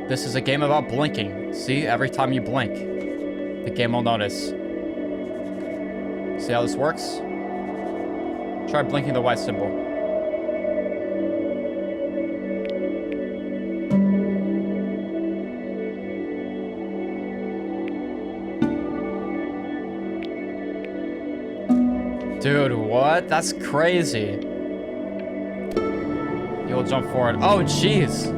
This is a game about blinking. See, every time you blink, the game will notice. See how this works? Try blinking the white symbol. Dude, what? That's crazy. You'll jump forward. Oh, jeez.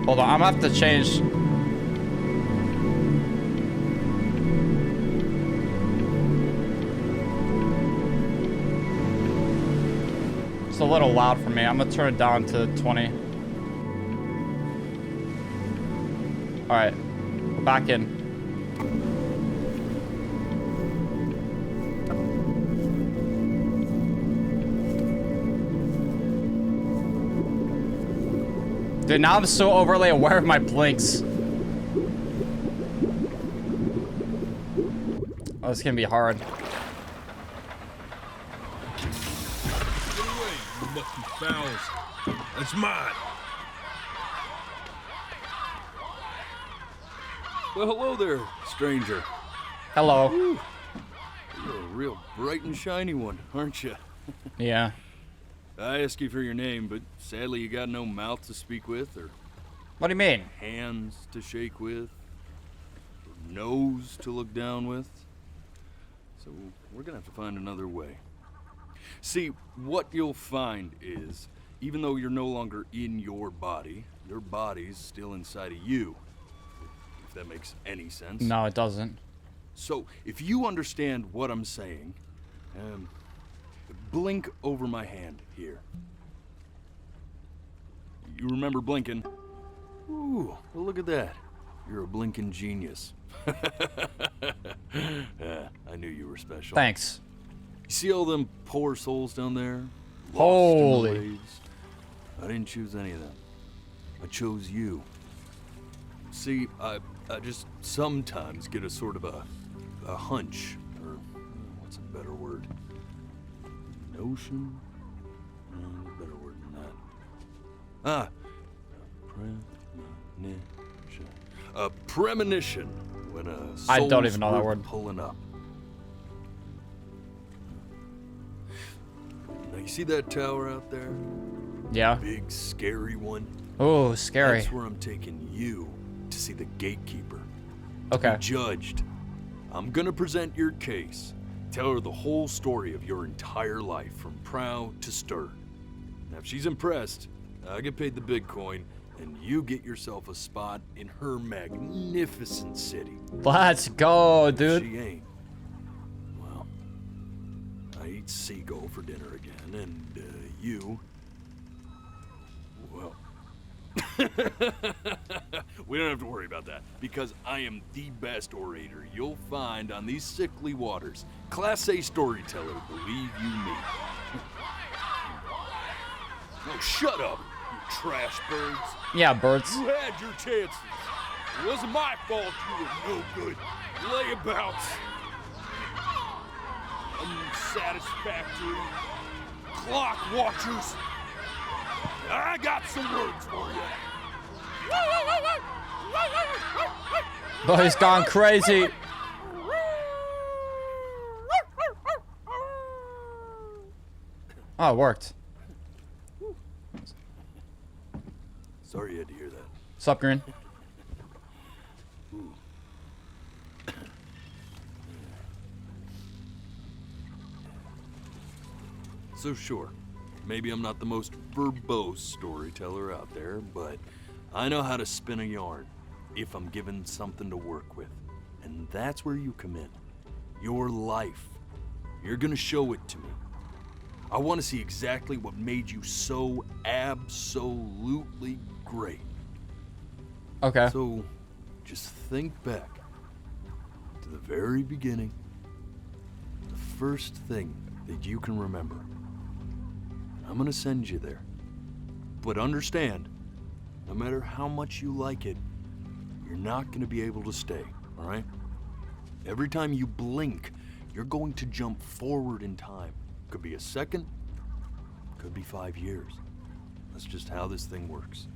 Hold on, I'm gonna have to change. It's a little loud for me. I'm gonna turn it down to 20. All right, we're back in. Dude, now I'm so overly aware of my blinks. Oh, it's gonna be hard. Get away, you lucky fowls. That's mine. Well, hello there, stranger. Hello. Whew. You're a real bright and shiny one, aren't you? Yeah. I asked you for your name, but sadly you got no mouth to speak with, or What do you mean? hands to shake with, or nose to look down with. So we're gonna have to find another way. See, what you'll find is, even though you're no longer in your body's still inside of you. If that makes any sense. No, it doesn't. So, if you understand what I'm saying, blink over my hand here. You remember blinking? Ooh, well, look at that. You're a blinking genius. I knew you were special. Thanks. You see all them poor souls down there? Lost in the Holy. waves? I didn't choose any of them. I chose you. See, I just sometimes get a sort of a hunch, or what's a better word? Notion? No, better word than that. Premonition. A premonition when a soul's I don't even know that worth word. pulling up. Now you see that tower out there? Yeah. Big scary one? Oh, scary. That's where I'm taking you to see the gatekeeper. Okay. Judged. I'm gonna present your case. Tell her the whole story of your entire life, from prow to stern. Now, if she's impressed, I get paid the big coin, and you get yourself a spot in her magnificent city. Let's go, If dude. she ain't, well, I eat seagull for dinner again, and you, well, we don't have to worry about that, because I am the best orator you'll find on these sickly waters. Class A storyteller, believe you me. Oh, shut up, you trash birds. Yeah, birds. You had your chances. It wasn't my fault you were no good layabouts. Unsatisfactory clock watchers. I got some words for you. Oh, he's gone crazy. Oh, it worked. Sorry you had to hear that. Sup, Green? So sure, maybe I'm not the most verbose storyteller out there, but I know how to spin a yarn if I'm given something to work with. And that's where you come in. Your life. You're gonna show it to me. I want to see exactly what made you so absolutely great. Okay. So, just think back to the very beginning, the first thing that you can remember. I'm gonna send you there. But understand, no matter how much you like it, you're not gonna be able to stay, all right? Every time you blink, you're going to jump forward in time. Could be a second, could be 5 years. That's just how this thing works.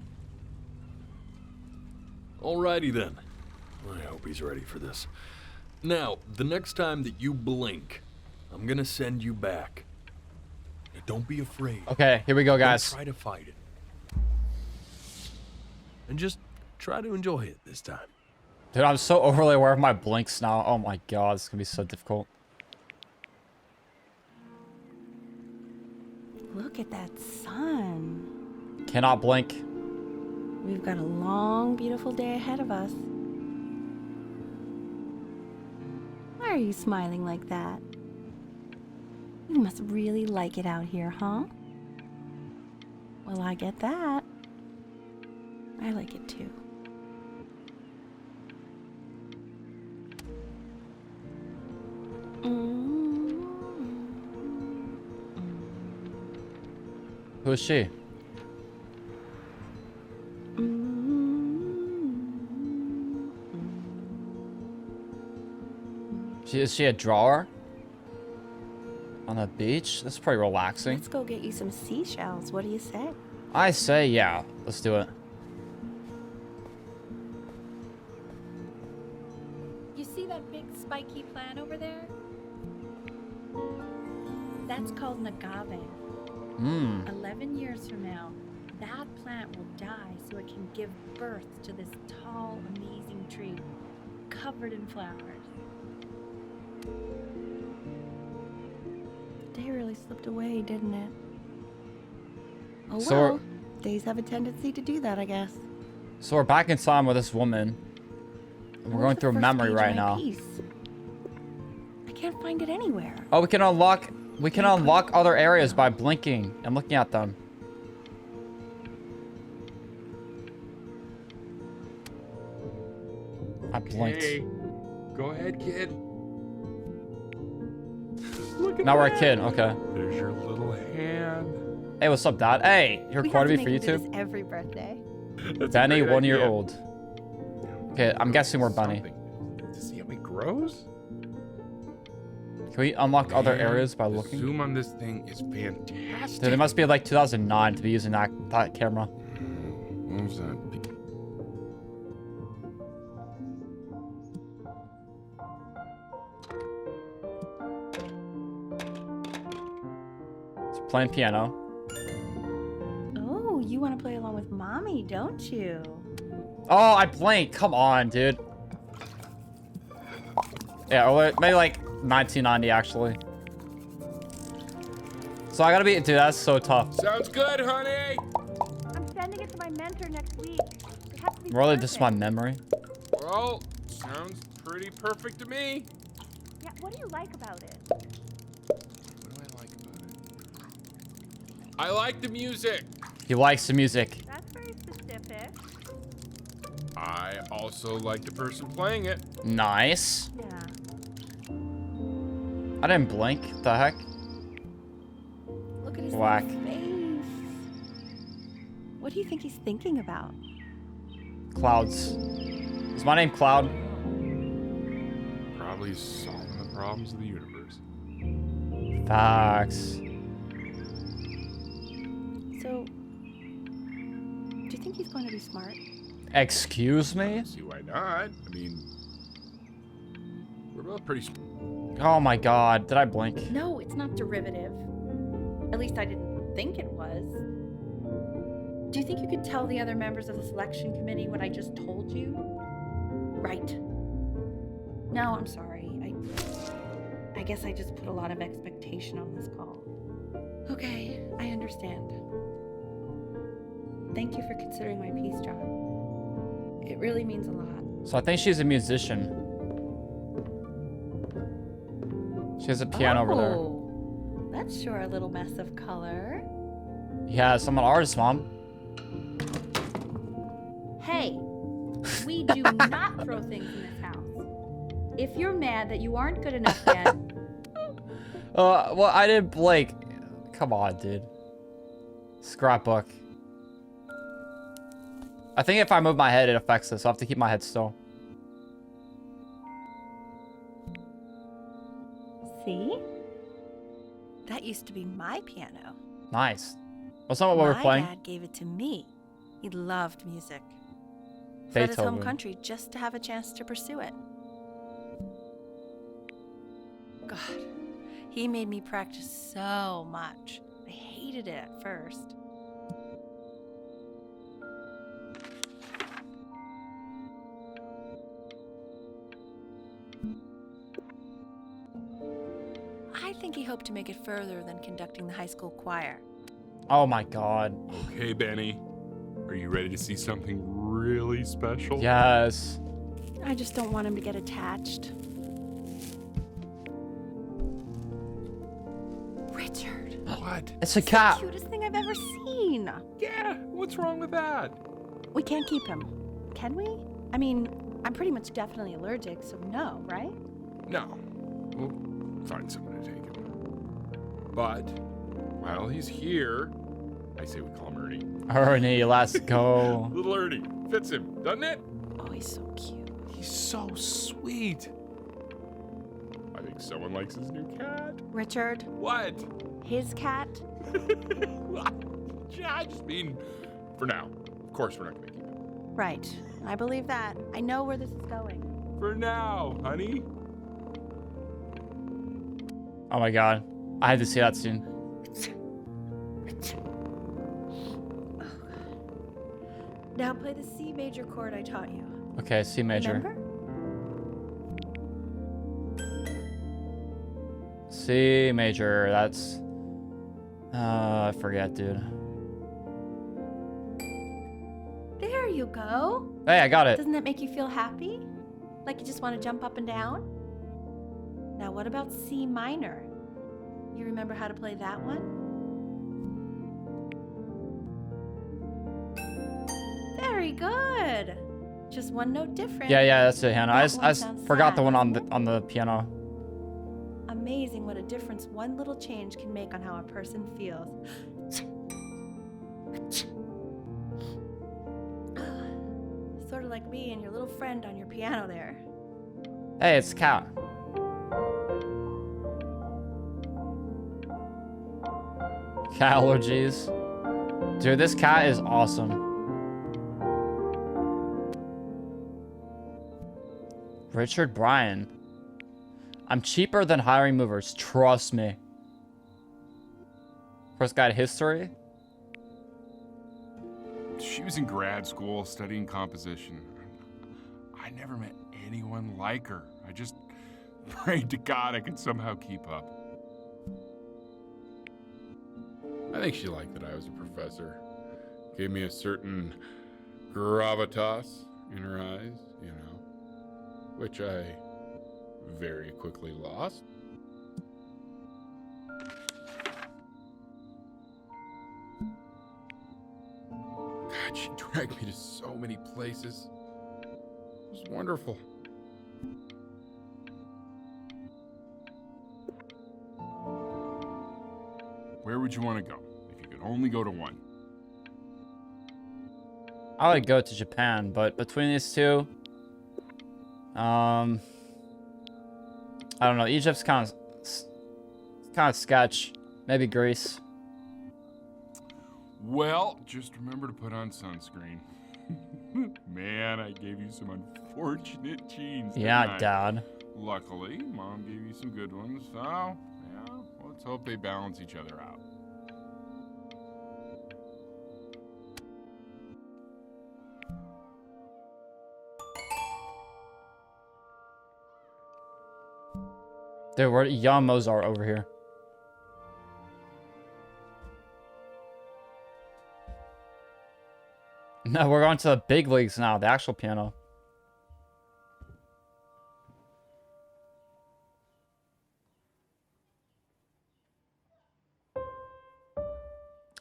Alrighty then. I hope he's ready for this. Now, the next time that you blink, I'm gonna send you back. Now, don't be afraid. Okay, here we go, guys. Don't try to fight it. And just try to enjoy it this time. Dude, I'm so overly aware of my blinks now. Oh my god, this is gonna be so difficult. Look at that sun. Cannot blink. We've got a long, beautiful day ahead of us. Why are you smiling like that? You must really like it out here, huh? Well, I get that. I like it too. Who is she? Is she a drawer? On the beach? That's pretty relaxing. Let's go get you some seashells. What do you say? I say yeah. Let's do it. You see that big spiky plant over there? That's called an agave. 11 years from now, that plant will die so it can give birth to this tall, amazing tree covered in flowers. The day really slipped away, didn't it? Oh So well, days have a tendency to do that, I guess. So we're back in time with this woman. And we're going through a memory right now. I can't find it anywhere. Oh, we can unlock other areas by blinking and looking at them. I blinked. Hey, go ahead, kid. Now we're a kid. Okay. There's your little hand. Hey, what's up, Dad? Hey, you're recording me for YouTube? Every birthday. That's Benny, a great 1 year idea. old. Okay, I'm guessing we're Benny. Something. To see how he grows? Can we unlock other Man, areas by the looking? zoom on this thing is fantastic. Dude, it must be like 2009 to be using that camera. What was that? It's playing piano. Oh, you want to play along with Mommy, don't you? Oh, I blinked. Come on, dude. Yeah, or maybe like 1990 actually. So I gotta be, dude, that's so tough. Sounds good, honey. I'm sending it to my mentor next week. It has to be Really, just my perfect. memory. Well, sounds pretty perfect to me. Yeah, what do you like about it? What do I like about it? I like the music. He likes the music. That's very specific. I also like the person playing it. Nice. Yeah. I didn't blink. What the heck? Look at his Whack. little face. What do you think he's thinking about? Clouds. Is my name Cloud? Probably solving the problems of the universe. Facts. So, do you think he's going to be smart? Excuse me? See why not? I mean, we're both pretty. Oh my god. Did I blink? No, it's not derivative. At least I didn't think it was. Do you think you could tell the other members of the selection committee what I just told you? Right. No, I'm sorry. I guess I just put a lot of expectation on this call. Okay, I understand. Thank you for considering my piece, John. It really means a lot. So I think she's a musician. She has a piano over there. Oh, that's sure a little mess of color. Yeah, I'm an artist, Mom. Hey, we do not throw things in this house. If you're mad that you aren't good enough yet, Well, I didn't blink. Come on, dude. Scrapbook. I think if I move my head, it affects this. So I have to keep my head still. See? That used to be my piano. Nice. What's not what we're playing? My dad gave it to me. He loved music. Fled his home Beethoven. country just to have a chance to pursue it. God, he made me practice so much. I hated it at first. I think he hoped to make it further than conducting the high school choir. Oh my god. Okay, Benny. Are you ready to see something really special? Yes. I just don't want him to get attached. Richard. What? It's a The cat. cutest thing I've ever seen. Yeah, what's wrong with that? We can't keep him, can we? I mean, I'm pretty much definitely allergic, so no, right? No. We'll find someone to take him. But while he's here, I say we call him Ernie. Ernie, let's go. Little Ernie. Fits him, doesn't it? Oh, he's so cute. He's so sweet. I think someone likes his new cat. Richard, What? his cat? Yeah, I just mean, for now. Of course, we're not going to keep him. Right. I believe that. I know where this is going. For now, honey. Oh my god. I had to see that scene. Now play the C major chord I taught you. Okay, C major. Remember? C major. That's. I forget, dude. There you go. Hey, I got it. Doesn't that make you feel happy? Like you just want to jump up and down? Now what about C minor? You remember how to play that one? Very good. Just one note different. Yeah, that's it, Hannah. I That one just sounds forgot sad, the one doesn't on the piano. Amazing what a difference one little change can make on how a person feels. Sort of like me and your little friend on your piano there. Hey, it's cat. Cat allergies. Dude, this cat is awesome. Richard Bryan. I'm cheaper than hiring movers. Trust me. First guy to history. She was in grad school studying composition. I never met anyone like her. I just prayed to God I could somehow keep up. I think she liked that I was a professor. Gave me a certain gravitas in her eyes, you know, which I very quickly lost. God, she dragged me to so many places. It was wonderful. Where would you want to go if you could only go to one? I would go to Japan, but between these two, I don't know. Egypt's kind of sketch. Maybe Greece. Well, just remember to put on sunscreen. Man, I gave you some unfortunate genes. didn't Yeah, I? Dad. Luckily, Mom gave you some good ones, so yeah, let's hope they balance each other out. Dude, we're young Mozart over here. No, we're going to the big leagues now. The actual piano.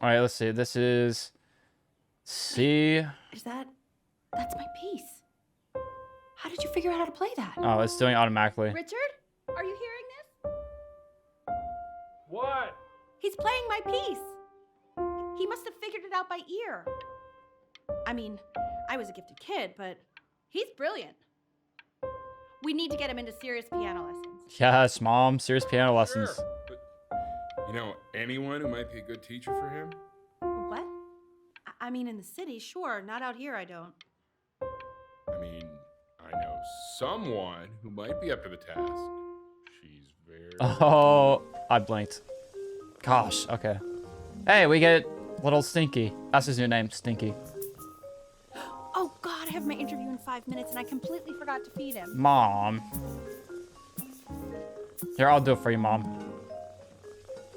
All right, let's see. This is C. That's my piece. How did you figure out how to play that? Oh, it's doing it automatically. Richard, are you hearing this? What? He's playing my piece. He must have figured it out by ear. I mean, I was a gifted kid, but he's brilliant. We need to get him into serious piano lessons. Yes, Mom. Serious piano lessons. Sure. But, you know, anyone who might be a good teacher for him? What? I mean, in the city, sure. Not out here, I don't. I mean, I know someone who might be up to the task. She's very... Oh, I blinked. Gosh, okay. Hey, we get little Stinky. That's his new name, Stinky. Oh, God, I have my interview in 5 minutes, and I completely forgot to feed him. Mom. Here, I'll do it for you, Mom.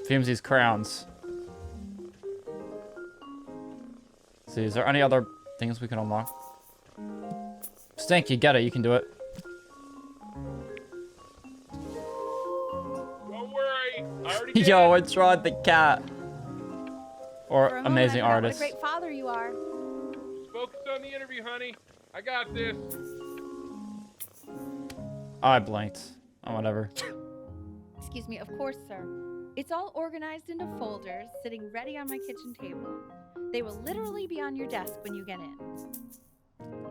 Feed him these crowns. Let's see, is there any other things we can unlock? Stinky, get it. You can do it. Don't worry, I already did. Yo, it's Rod the cat. Or For a moment, amazing I forgot artist. What a great father you are. Focus on the interview, honey. I got this. I blinked. Oh, whatever. Excuse me, of course, sir. It's all organized into folders, sitting ready on my kitchen table. They will literally be on your desk when you get in.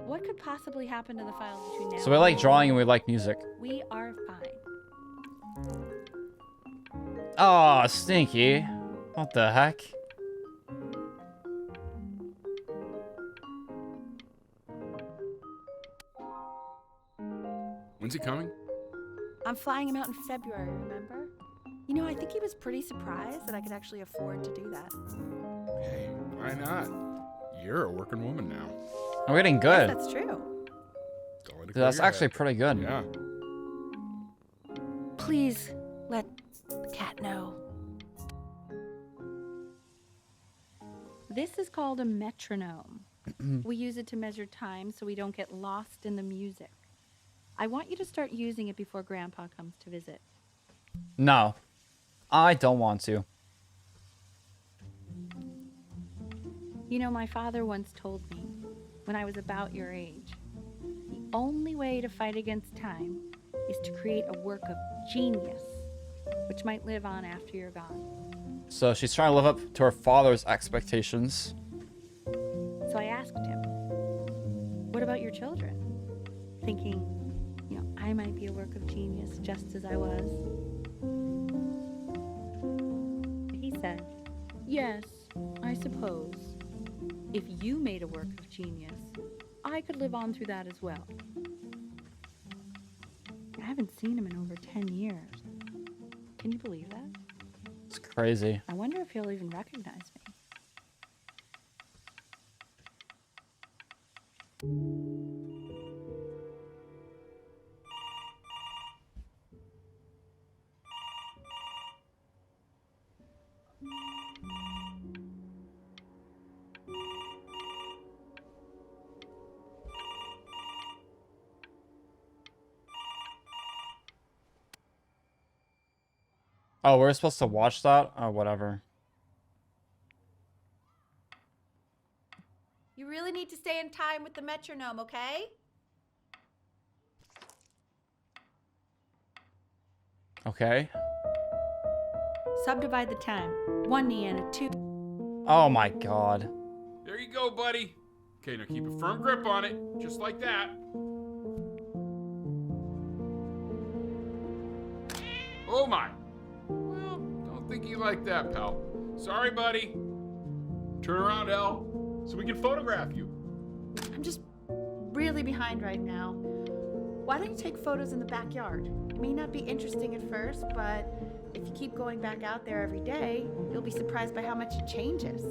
What could possibly happen to the files between now So we like drawing and we like music. We are fine. Oh, Stinky. What the heck? When's he coming? I'm flying him out in February, remember? You know, I think he was pretty surprised that I could actually afford to do that. Hey, why not? You're a working woman now. I'm getting Yes, good. that's true. Don't let it Dude, go that's your actually head. pretty good. Yeah. Please let the cat know. This is called a metronome. We use it to measure time so we don't get lost in the music. I want you to start using it before Grandpa comes to visit. No. I don't want to. You know, my father once told me, when I was about your age, the only way to fight against time is to create a work of genius, which might live on after you're gone. So she's trying to live up to her father's expectations. So I asked him, what about your children? Thinking, you know, I might be a work of genius just as I was. He said, yes, I suppose. If you made a work of genius, I could live on through that as well. I haven't seen him in over 10 years. Can you believe that? It's crazy. I wonder if he'll even recognize me. Oh, we're supposed to watch that? Oh, whatever. You really need to stay in time with the metronome, okay? Okay. Subdivide the time. 1 knee and a 2. Oh my god. There you go, buddy. Okay, now keep a firm grip on it, just like that. Oh my. Well, don't think you like that, pal. Sorry, buddy. Turn around, Elle, so we can photograph you. I'm just really behind right now. Why don't you take photos in the backyard? It may not be interesting at first, but if you keep going back out there every day, you'll be surprised by how much it changes.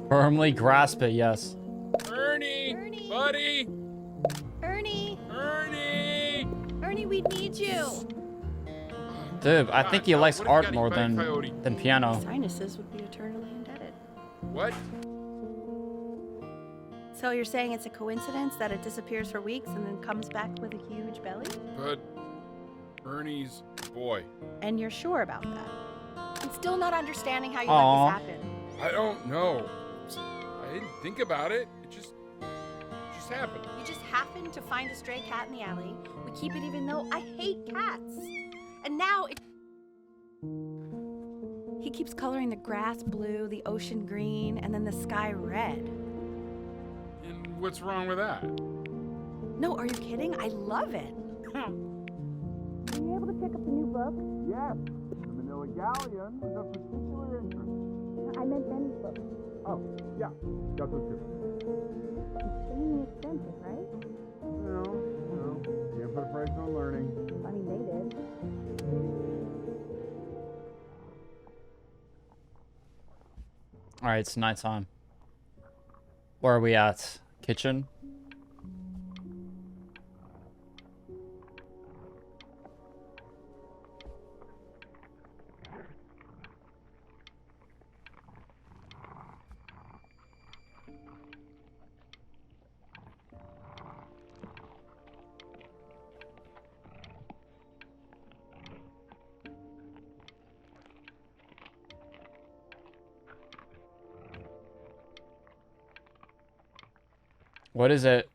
Firmly grasp it, yes. Ernie! Ernie! Buddy! Ernie! Ernie! Ernie, we need you! Dude, I think he likes What if you art got more eaten by a than coyote? piano. Sinuses would be eternally indebted. What? So you're saying it's a coincidence that it disappears for weeks and then comes back with a huge belly? But Ernie's boy. And you're sure about that? I'm still not understanding how you Aw. let this happen. I don't know. I didn't think about it. It just happened. You just happened to find a stray cat in the alley. We keep it even though I hate cats. And now it... He keeps coloring the grass blue, the ocean green, and then the sky red. And what's wrong with that? No, are you kidding? I love it. Were you able to pick up the new book? Yes, the Manila Galleon was of particular interest. I meant Benny's book. Oh, yeah, got those too. Extremely expensive, right? No, can't put a price on learning. I mean, they did. All right, it's nighttime. Where are we at? Kitchen? What is it?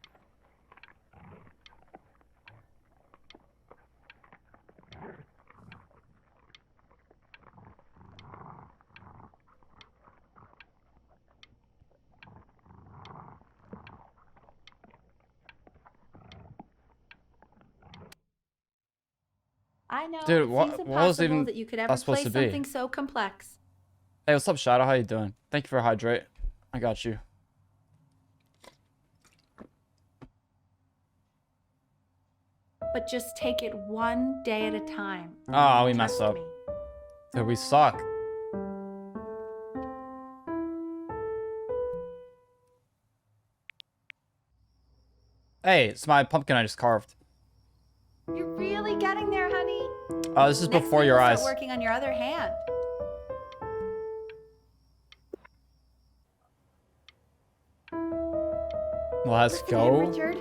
I know. Dude, it what seems was impossible even that you could that ever supposed play to be? something so complex. Hey, what's up, Shadow? How you doing? Thank you for hydrate. I got you. But just take it one day at a time. Oh, we messed Trust up. me. Dude, we suck. Hey, it's my pumpkin I just carved. You're really getting there, honey. Oh, this is Next before week your we'll eyes. start working on your other hand. Let's Good for him, go. Richard.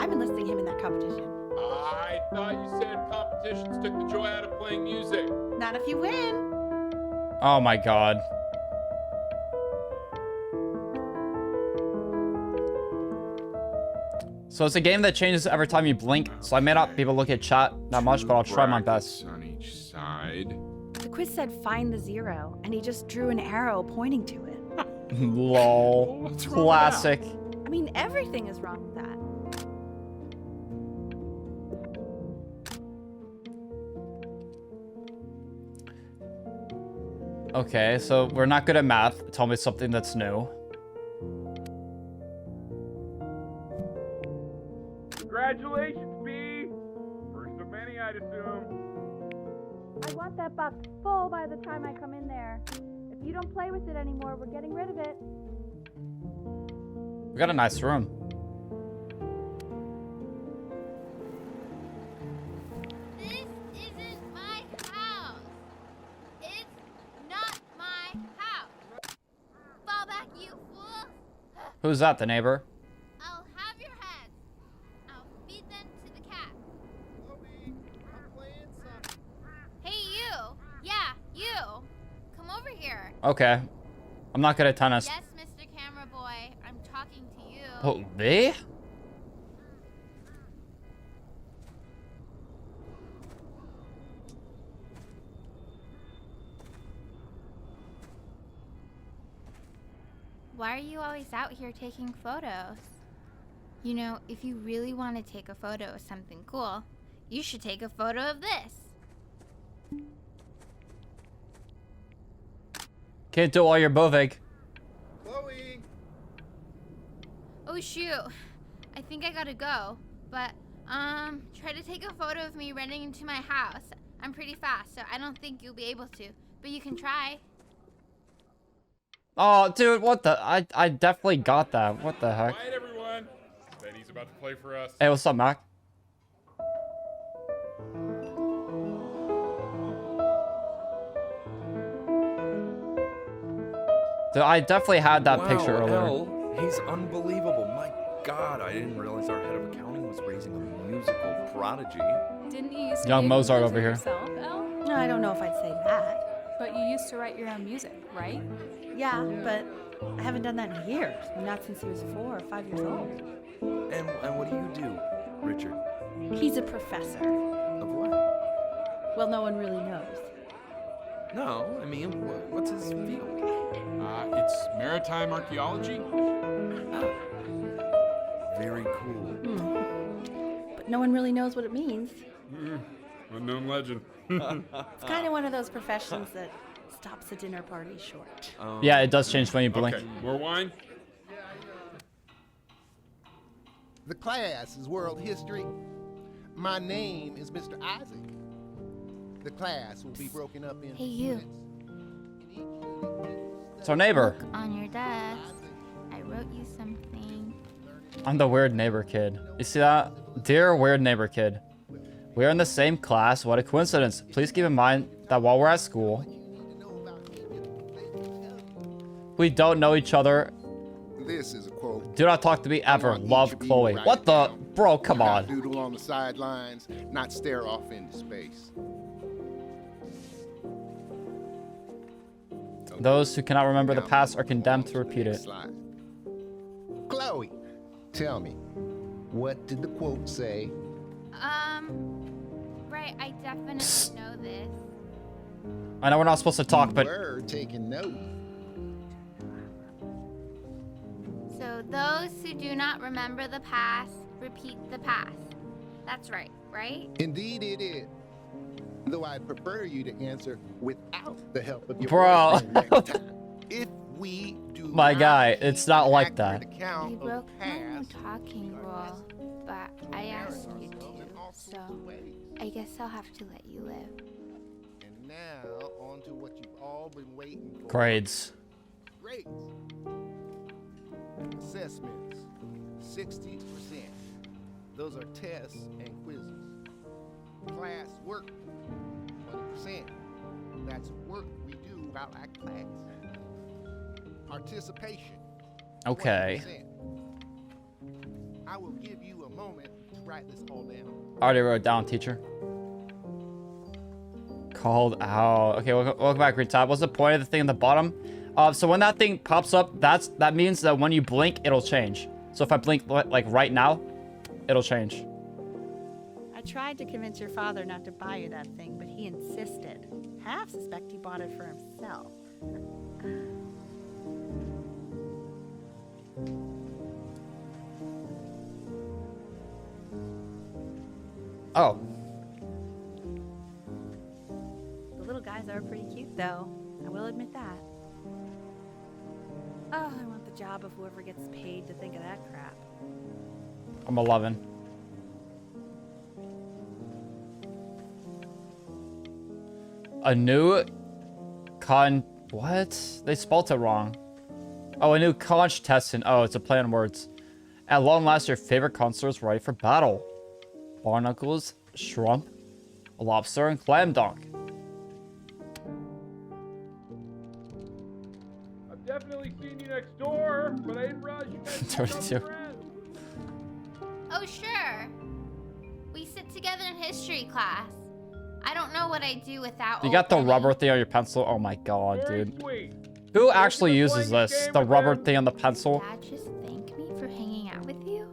I'm enlisting him in that competition. I thought you said competitions took the joy out of playing music. Not if you win. Oh my god. So it's a game that changes every time you blink, so I may not be able to look at chat that much, but I'll try my best. On each side. The quiz said find the zero, and he just drew an arrow pointing to it. Lol. What's wrong with Classic. I mean, everything is wrong with that. Okay, so we're not good at math. Tell me something that's new. Congratulations, B! First of many, I'd assume. I want that box full by the time I come in there. If you don't play with it anymore, we're getting rid of it. We got a nice room. This isn't my house. It's not my house. Fall back, you fool. Who's that, the neighbor? I'll have your heads. I'll feed them to the cat. Hey, you. Yeah, you. Come over here. Okay. I'm not good at tennis. Yes, Mr. Camera Boy. I'm talking to you. Oh, me? Why are you always out here taking photos? You know, if you really want to take a photo of something cool, you should take a photo of this. Can't do all your Bovig. Chloe! Oh shoot, I think I gotta go. But, try to take a photo of me running into my house. I'm pretty fast, so I don't think you'll be able to. But you can try. Oh, dude, what the? I definitely got that. What the heck? Quiet, everyone. Benny's about to play for us. Hey, what's up, Mac? Dude, I definitely had that picture earlier. Elle, he's unbelievable. My God, I didn't realize our head of accounting was raising a musical prodigy. Didn't you used to Young make Mozart music over here. yourself, Elle? No, I don't know if I'd say that. But you used to write your own music, right? Yeah, but I haven't done that in years. Not since he was 4 or 5 years old. And what do you do, Richard? He's a professor. Of what? Well, no one really knows. No, I mean, what's his field? It's maritime archaeology. Ah, very cool. But no one really knows what it means. Unknown legend. It's kind of one of those professions that stops a dinner party short. Yeah, it does change when you blink. Okay, more wine? The class is world history. My name is Mr. Isaac. The class will be broken up into Hey, you. It's our neighbor. Look on your desk. I wrote you something. I'm the weird neighbor kid. You see that? Dear weird neighbor kid. We are in the same class. What a coincidence. Please keep in mind that while we're at school, we don't know each other. This is a quote. Do not talk to me ever. want each Love, of you Chloe. right What the? down. Bro, come You on. gotta doodle on the sidelines, not stare off into space. Those who cannot remember the Now, past are move condemned on to repeat the next it. slide. Chloe, tell me, what did the quote say? Right, I definitely know this. I know we're not supposed to talk, but We're taking note. So those who do not remember the past, repeat the past. That's right, right? Indeed it is. Though I'd prefer you to answer without the help of your Bro. boyfriend next time. If we do My not guy, keep it's not an like accurate that. account You of broke my past, talking rule, but I asked you to, so I guess I'll have to let you live. And now on to what you've all been waiting for. grades. Grades. Assessments, 60%. Those are tests and quizzes. Class work, 20%. That's work we do while at class. Participation. Okay. 20%. I will give you a moment to write this all down. Already wrote it down, teacher. Called out. Okay, welcome back, Green Tab. What's the point of the thing at the bottom? So when that thing pops up, that means that when you blink, it'll change. So if I blink like right now, it'll change. I tried to convince your father not to buy you that thing, but he insisted. Half suspect he bought it for himself. Oh. The little guys are pretty cute, though. I will admit that. Oh, I want the job of whoever gets paid to think of that crap. I'm 11. A new what? They spelled it wrong. Oh, a new conch testing. Oh, it's a play on words. At long last, your favorite counselor is ready for battle. Barnacles, shrimp, a lobster, and clam dunk. I've definitely seen you next door, but I didn't realize you guys were 32. friends. Oh, sure. We sit together in history class. I don't know what I'd do without You got the Benny. rubber thing on your pencil? Oh my god, Very dude. sweet. Who actually Welcome to uses playing this? game The with rubber him. thing on the pencil? Dad just thank me for hanging out with you?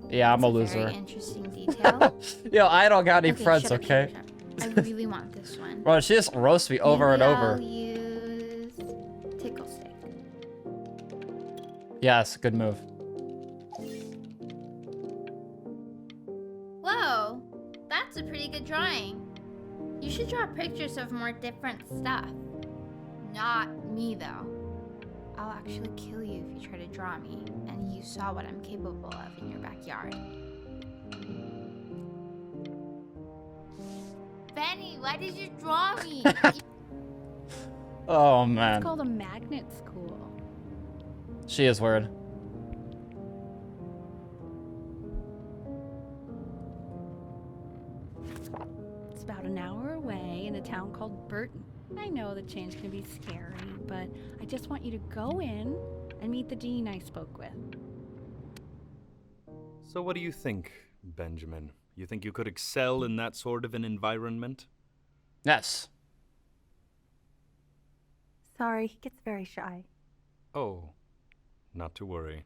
Yeah, I'm a That's loser. Very interesting detail. Yo, I don't got any Okay, friends, shut up, okay? shut up, shut up. I really want this one. Bro, she just roasts me over and Maybe over. I'll use tickle stick. Yes, good move. Whoa, that's a pretty good drawing. You should draw pictures of more different stuff. Not me, though. I'll actually kill you if you try to draw me, and you saw what I'm capable of in your backyard. Benny, why did you draw me? Oh man, It's called a magnet school. she is weird. It's about an hour away in a town called Burton. I know the change can be scary, but I just want you to go in and meet the dean I spoke with. So what do you think, Benjamin? You think you could excel in that sort of an environment? Yes. Sorry, he gets very shy. Oh, not to worry.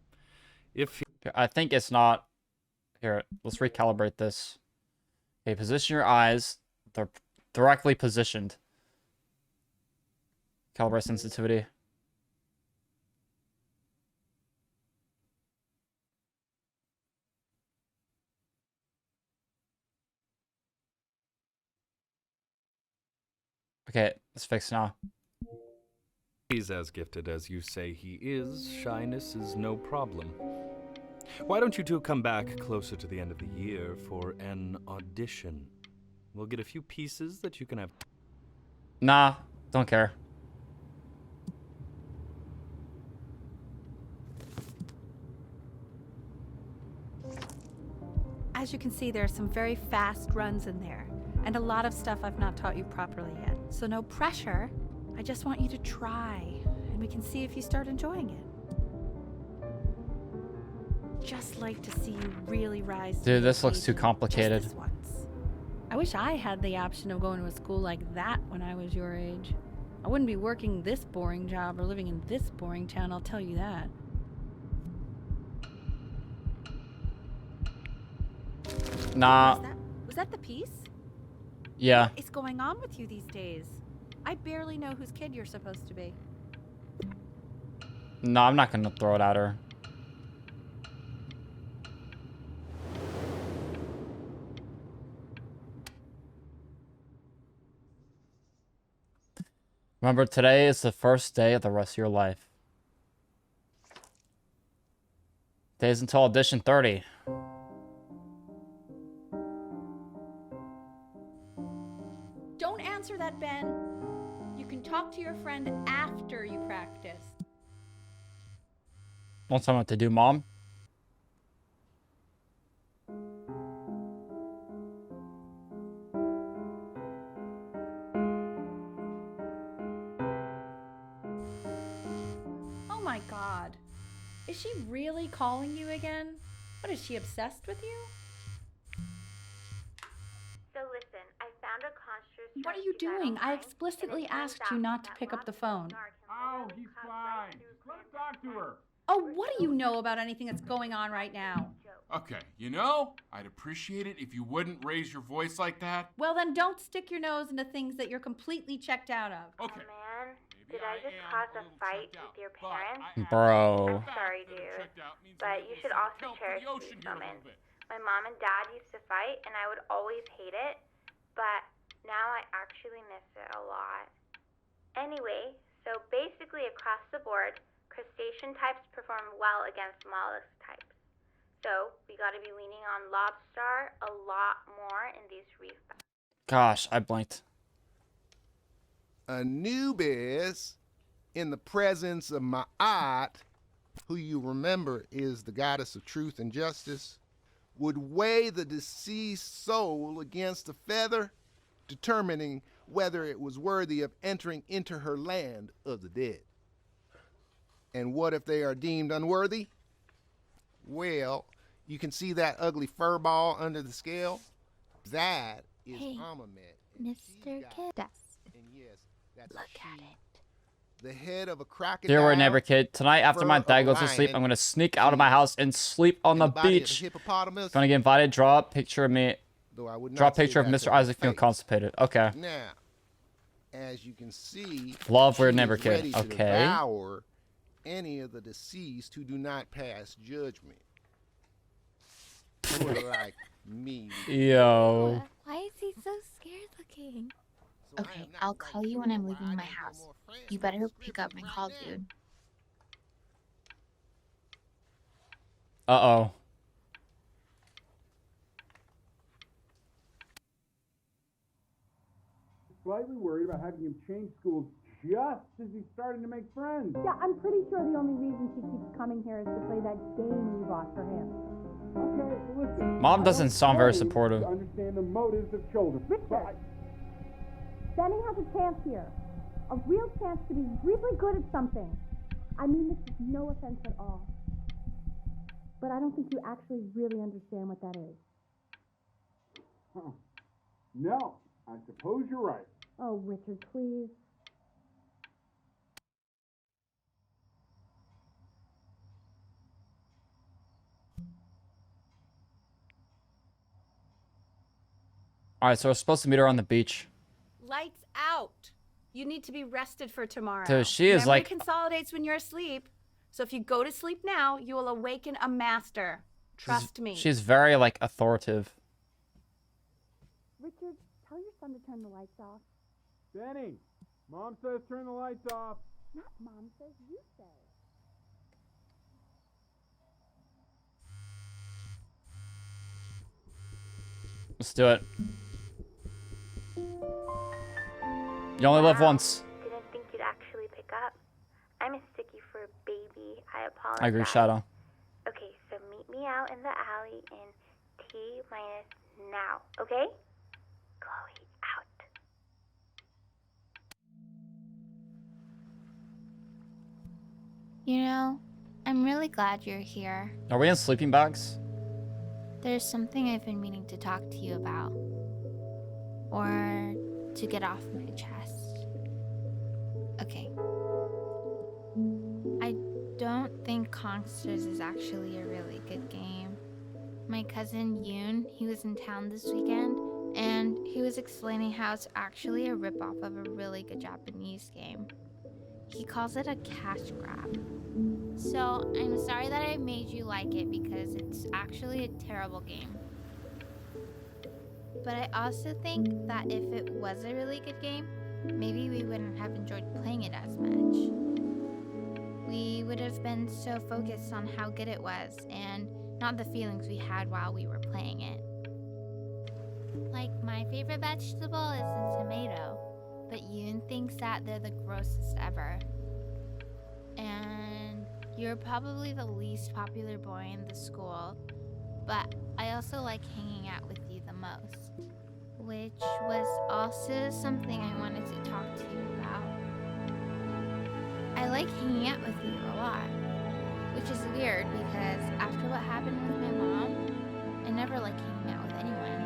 If Here, I think it's not. Here, let's recalibrate this. Okay, position your eyes. They're directly positioned. Calibrate sensitivity. Okay, it's fixed now. He's as gifted as you say he is. Shyness is no problem. Why don't you two come back closer to the end of the year for an audition? We'll get a few pieces that you can have. Nah, don't care. As you can see, there are some very fast runs in there, and a lot of stuff I've not taught you properly yet. So no pressure. I just want you to try, and we can see if you start enjoying it. Just like to see you really rise to Dude, the this looks too occasion, complicated. just this once. I wish I had the option of going to a school like that when I was your age. I wouldn't be working this boring job or living in this boring town, I'll tell you that. Nah, Was that the piece? yeah. What is going on with you these days? I barely know whose kid you're supposed to be. No, I'm not gonna throw it at her. Remember, today is the first day of the rest of your life. Days until audition 30. Don't answer that, Ben. You can talk to your friend after you practice. Don't tell me what to do, Mom. Oh my god. Is she really calling you again? What, is she obsessed with you? So listen, I found a construct. What are you doing? I explicitly asked you not to pick up the phone. Oh, he's fine. Let's talk to her. Oh, what do you know about anything that's going on right now? Okay, you know, I'd appreciate it if you wouldn't raise your voice like that. Well, then don't stick your nose into things that you're completely checked out of. Okay. Man, Maybe did I just am cause a a little fight checked out, with your but parents? I am Bro. fact Sorry, that dude. checked out means But I'm you able should to also account for cherish the ocean these here a moments. little bit. My mom and dad used to fight, and I would always hate it, but now I actually miss it a lot. Anyway, so basically across the board, crustacean types perform well against mollusk types. So we got to be leaning on lobster a lot more in these reef battles. Gosh, I blinked. Anubis, in the presence of Ma'at, who you remember is the goddess of truth and justice, would weigh the deceased soul against a feather, determining whether it was worthy of entering into her land of the dead. And what if they are deemed unworthy? Well, you can see that ugly fur ball under the scale? That is Hey, Amamet. Mr. Kid. And yes, that's Look she, at it. the head of a crocodile. Dear word neighbor kid, tonight after my dad goes to sleep, I'm gonna sneak out of my house and sleep on and the the body of beach. the hippopotamus. Gonna get invited, draw a picture of me. Though I would Draw a not say picture of that Mr. to her Isaac feeling face. constipated. Okay. Now, as you can see, Love weird she neighbor is kid. ready to Okay. devour any of the deceased who do not pass judgment. Sort of like me. Yo. Why is he so scared looking? So I Okay, am not I'll quite call you sure when I'm why leaving I my need no house. more friends You to better strip pick up my right call, now. dude. Uh-oh. Slightly worried about having him change schools just as he's starting to make friends. Yeah, I'm pretty sure the only reason she keeps coming here is to play that game you bought for him. Okay, so listen. Mom I doesn't don't sound very claim supportive. To understand the motives of children. Richard, Benny has a chance here. A real chance to be really good at something. I mean this is no offense at all. But I don't think you actually really understand what that is. Huh. No, I suppose you're right. Oh, Richard, please. Alright, so we're supposed to meet her on the beach. Lights out. You need to be rested for tomorrow. Dude, she is Memory like... consolidates when you're asleep. So if you go to sleep now, you will awaken a master. Trust me. She's very, like, authoritative. Richard, tell your son to turn the lights off. Benny, Mom says turn the lights off. Not Mom says, you say. Let's do it. You only live once. Didn't think you'd actually pick up. I'm a sticky for a baby. I apologize. I agree, Shadow. Okay, so meet me out in the alley in T- now, okay? Chloe, out. You know, I'm really glad you're here. Are we in sleeping bags? There's something I've been meaning to talk to you about. Or to get off my chest. Okay. I don't think Kongsters is actually a really good game. My cousin Yoon, he was in town this weekend, and he was explaining how it's actually a ripoff of a really good Japanese game. He calls it a cash grab. So, I'm sorry that I made you like it because it's actually a terrible game. But I also think that if it was a really good game, maybe we wouldn't have enjoyed playing it as much. We would have been so focused on how good it was and not the feelings we had while we were playing it. Like, my favorite vegetable is a tomato, but Yoon thinks that they're the grossest ever. And you're probably the least popular boy in the school, but I also like hanging out with you the most, which was also something I wanted to talk to you about. I like hanging out with you a lot, which is weird because after what happened with my mom, I never like hanging out with anyone.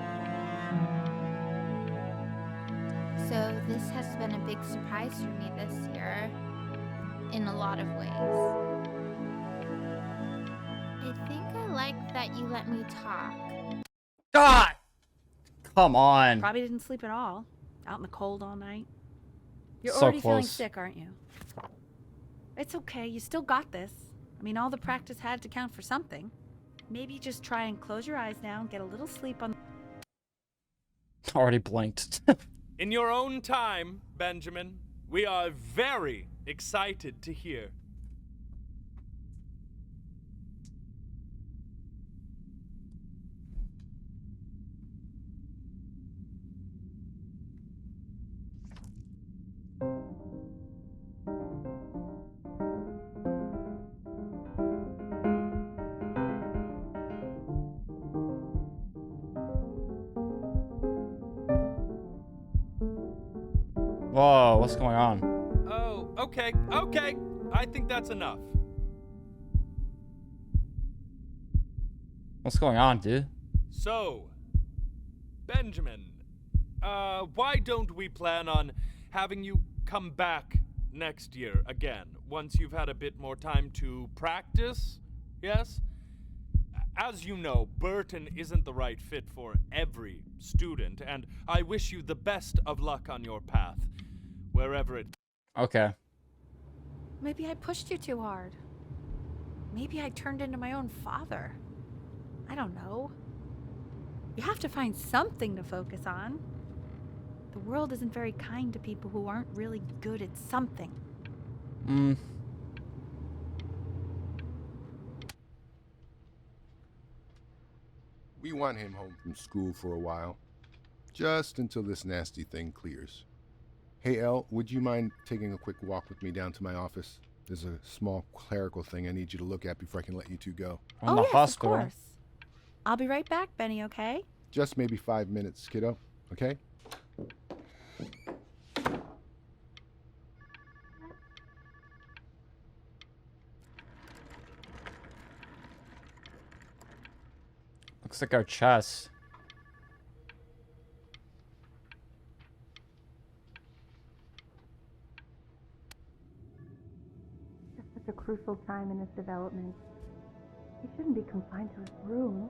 So this has been a big surprise for me this year, in a lot of ways. I think I like that you let me talk. God! Come on. Probably didn't sleep at all. Out in the cold all night. You're So already feeling close. sick, aren't you? It's okay. You still got this. I mean, all the practice had to count for something. Maybe just try and close your eyes now and get a little sleep on... Already blinked. In your own time, Benjamin, we are very excited to hear. Whoa, what's going on? Oh, okay. I think that's enough. What's going on, dude? So, Benjamin, why don't we plan on having you come back next year again, once you've had a bit more time to practice? Yes? As you know, Burton isn't the right fit for every student, and I wish you the best of luck on your path, wherever it... Okay. Maybe I pushed you too hard. Maybe I turned into my own father. I don't know. You have to find something to focus on. The world isn't very kind to people who aren't really good at something. We want him home from school for a while. Just until this nasty thing clears. Hey, Elle, would you mind taking a quick walk with me down to my office? There's a small clerical thing I need you to look at before I can let you two go. On the yes, hospital. of course. I'll be right back, Benny, okay? Just maybe 5 minutes, kiddo, okay? Looks like our chest. It's such a crucial time in his development. He shouldn't be confined to his room.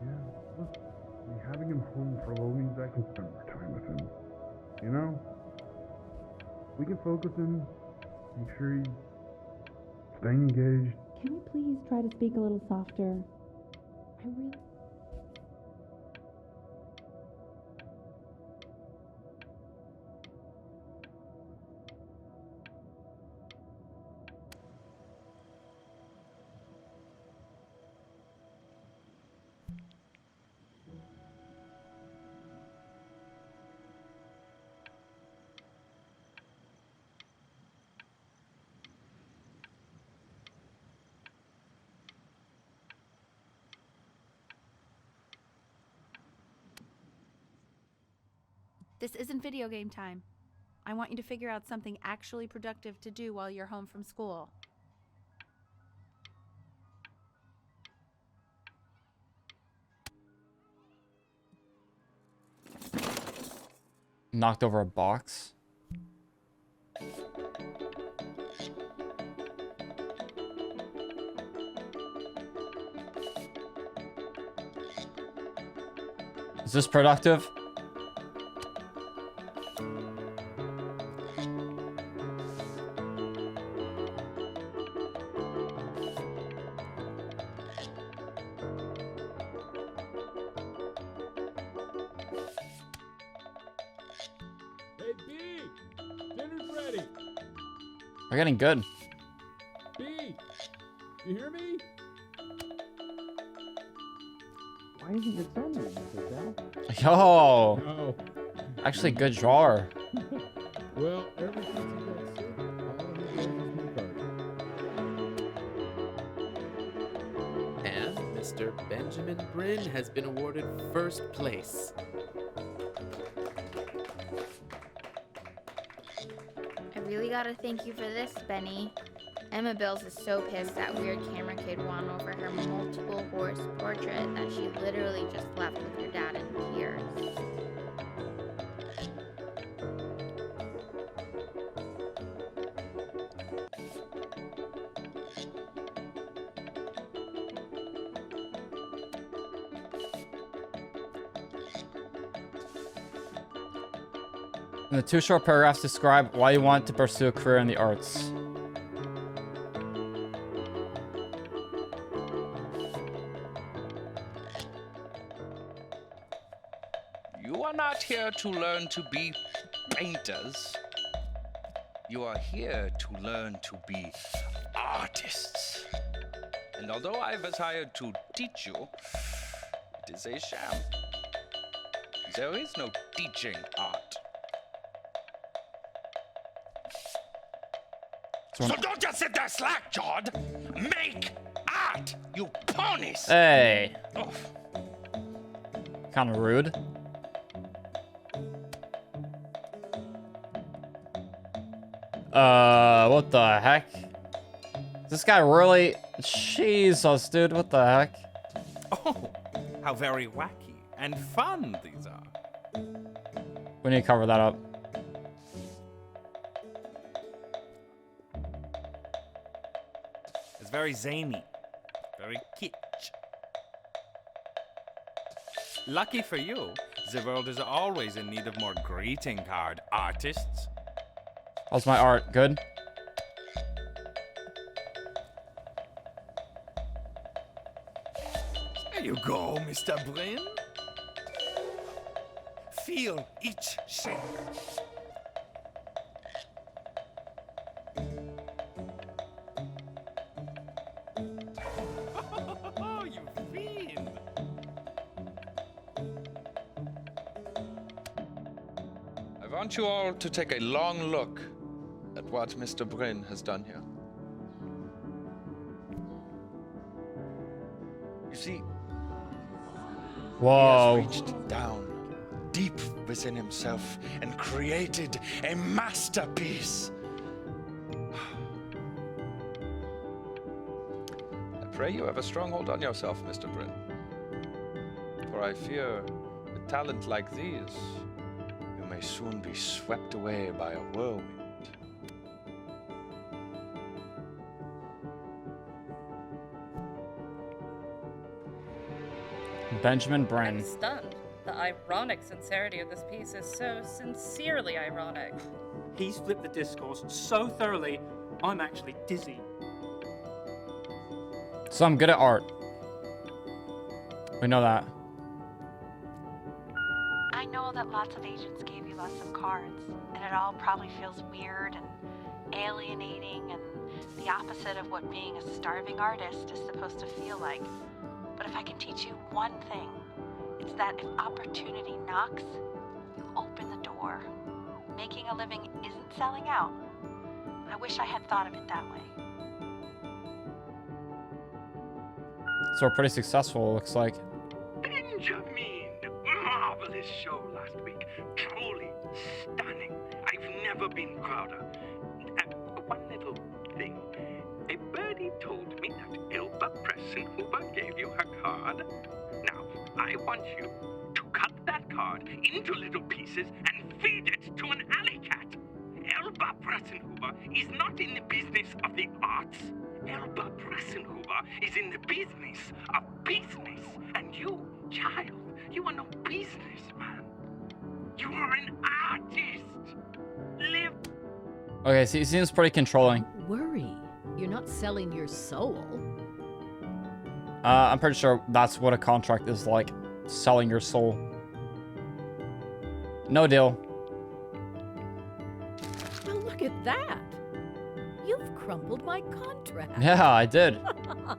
Yeah, look, having him home for a little means I can spend more time with him. You know? we can focus him, make sure he's staying engaged. Can we please try to speak a little softer? I really... This isn't video game time. I want you to figure out something actually productive to do while you're home from school. Knocked over a box. Is this productive? Hey, B! Dinner's ready! We're getting good. B! You hear me? Why isn't your son doing this, Al? Yo! No. Actually, good drawer. Well, ever since he got sick, all he does is make art. And Mr. Benjamin Brynn has been awarded first place. I really gotta thank you for this, Benny. Emma Bills is so pissed that weird camera kid won over her multiple horse portrait that she literally just left with her dad in tears. And the 2 short paragraphs describe why you want to pursue a career in the arts. You are not here to learn to be painters. You are here to learn to be artists. And although I was hired to teach you, it is a sham. There is no teaching art. So don't just sit there slack-jawed. Make art, you ponies! Hey! Oh. Kind of rude. What the heck? This guy really... Jesus, dude, what the heck? Oh, how very wacky and fun these are. We need to cover that up. It's very zany, very kitsch. Lucky for you, the world is always in need of more greeting card artists. How's my art? Good? There you go, Mr. Brynn. Feel each shade. Oh, you fiend! I want you all to take a long look at what Mr. Brynn has done here. You see, whoa. He has reached down deep within himself and created a masterpiece. I pray you have a strong hold on yourself, Mr. Brynn. For I fear with talent like these, you may soon be swept away by a whirlwind. Benjamin Brynn. Stunned. The ironic sincerity of this piece is so sincerely ironic. He's flipped the discourse so thoroughly, I'm actually dizzy. So I'm good at art. We know that. I know that lots of agents gave you lots of cards, and it all probably feels weird and alienating and the opposite of what being a starving artist is supposed to feel like. But if I can teach you one thing, it's that if opportunity knocks, you open the door. Making a living isn't selling out. I wish I had thought of it that way. So we're pretty successful, it looks like. Benjamin! Marvelous show last week. Truly stunning. I've never been prouder. One little thing. A birdie told me that Ilba Pressenhuber gave you her card. Now, I want you to cut that card into little pieces and feed it to an alley cat. Elba Pressenhuber is not in the business of the arts. Elba Pressenhuber is in the business of business. And you, child, you are no businessman. You are an artist. Live. Okay, so he seems pretty controlling. Don't worry. You're not selling your soul. I'm pretty sure that's what a contract is like. Selling your soul. No deal. Well, look at that. You've crumpled my contract. Yeah, I did. I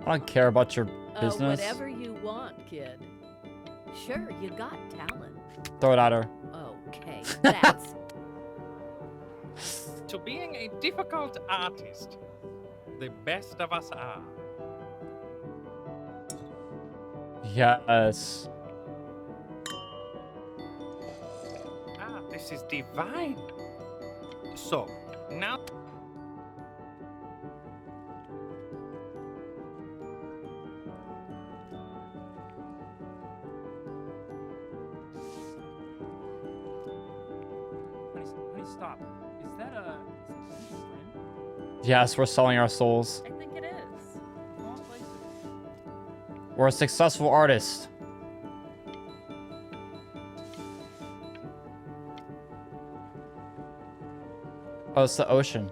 don't care about your business. Whatever you want, kid. Sure, you got talent. Throw it at her. Okay, that's... To being a difficult artist, the best of us are. Yes. Ah, this is divine. So, now... Honey, stop. Is that a... Yes, we're selling our souls. I think it is. We're a successful artist. Oh, it's the ocean.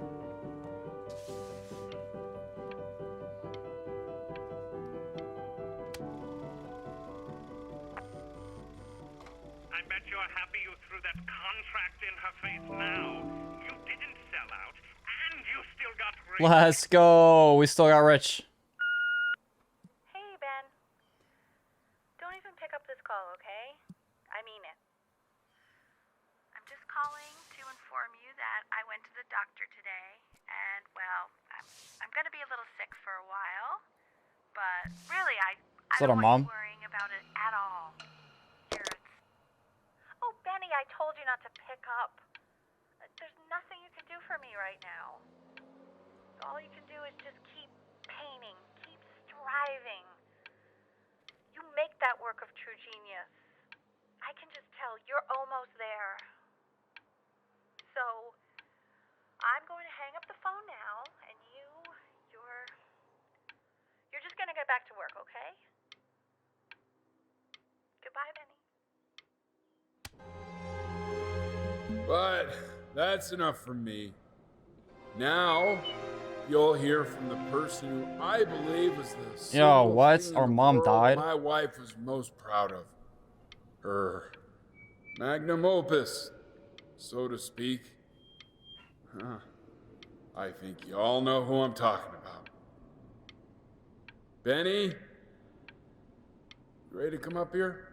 I bet you're happy you threw that contract in her face now. You didn't sell out, and you still got rich. Let's go. We still got rich. Hey, Ben. Don't even pick up this call, okay? I mean it. I'm just calling to inform you that I went to the doctor today, and, well, I'm gonna be a little sick for a while, but really, I Is that don't our want mom? you worrying about it at all. Here, it's... Oh, Benny, I told you not to pick up. There's nothing you can do for me right now. All you can do is just keep painting, keep striving. You make that work of true genius. I can just tell you're almost there. So, I'm going to hang up the phone now, and you're just going to get back to work, okay? Goodbye, Benny. But that's enough from me. Now, you'll hear from the person who I believe was the single what? thing in Our the mom world died? my wife was most proud of. Her magnum opus, so to speak. Huh. I think you all know who I'm talking about. Benny? You ready to come up here?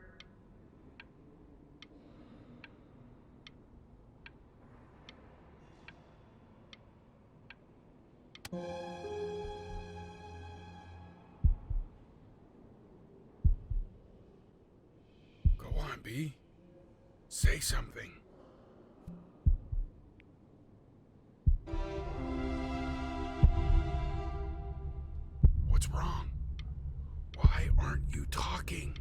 Go on, B. Say something. What's wrong? Why aren't you talking?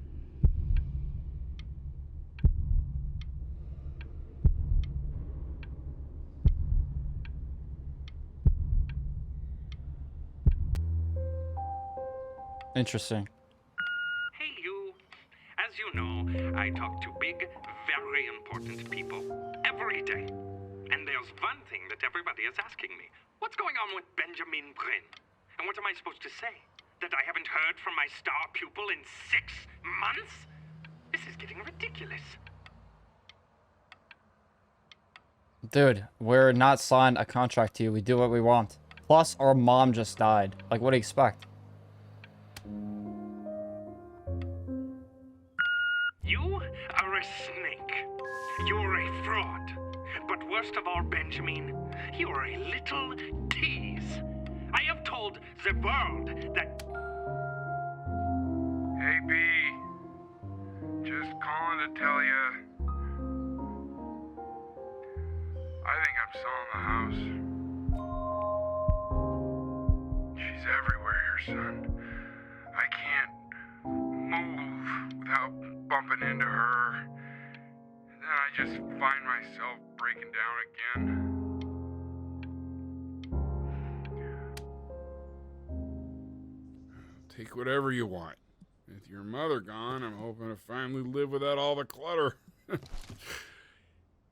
Interesting. Hey, you. As you know, I talk to big, very important people every day. And There's one thing that everybody is asking me. What's going on with Benjamin Brynn? And what am I supposed to say? That I haven't heard from my star pupil in 6 months? This is getting ridiculous. Dude, we're not signed a contract to you. We do what we want. Plus, our mom just died. Like, what do you expect? You are a snake. You're a fraud. But worst of all, Benjamin, you're a little tease. I have told the world that... Hey, B. Just calling to tell you. I think I'm selling the house. She's everywhere here, son. I can't move without bumping into her. And then I just find myself breaking down again. Take whatever you want. With your mother gone, I'm hoping to finally live without all the clutter.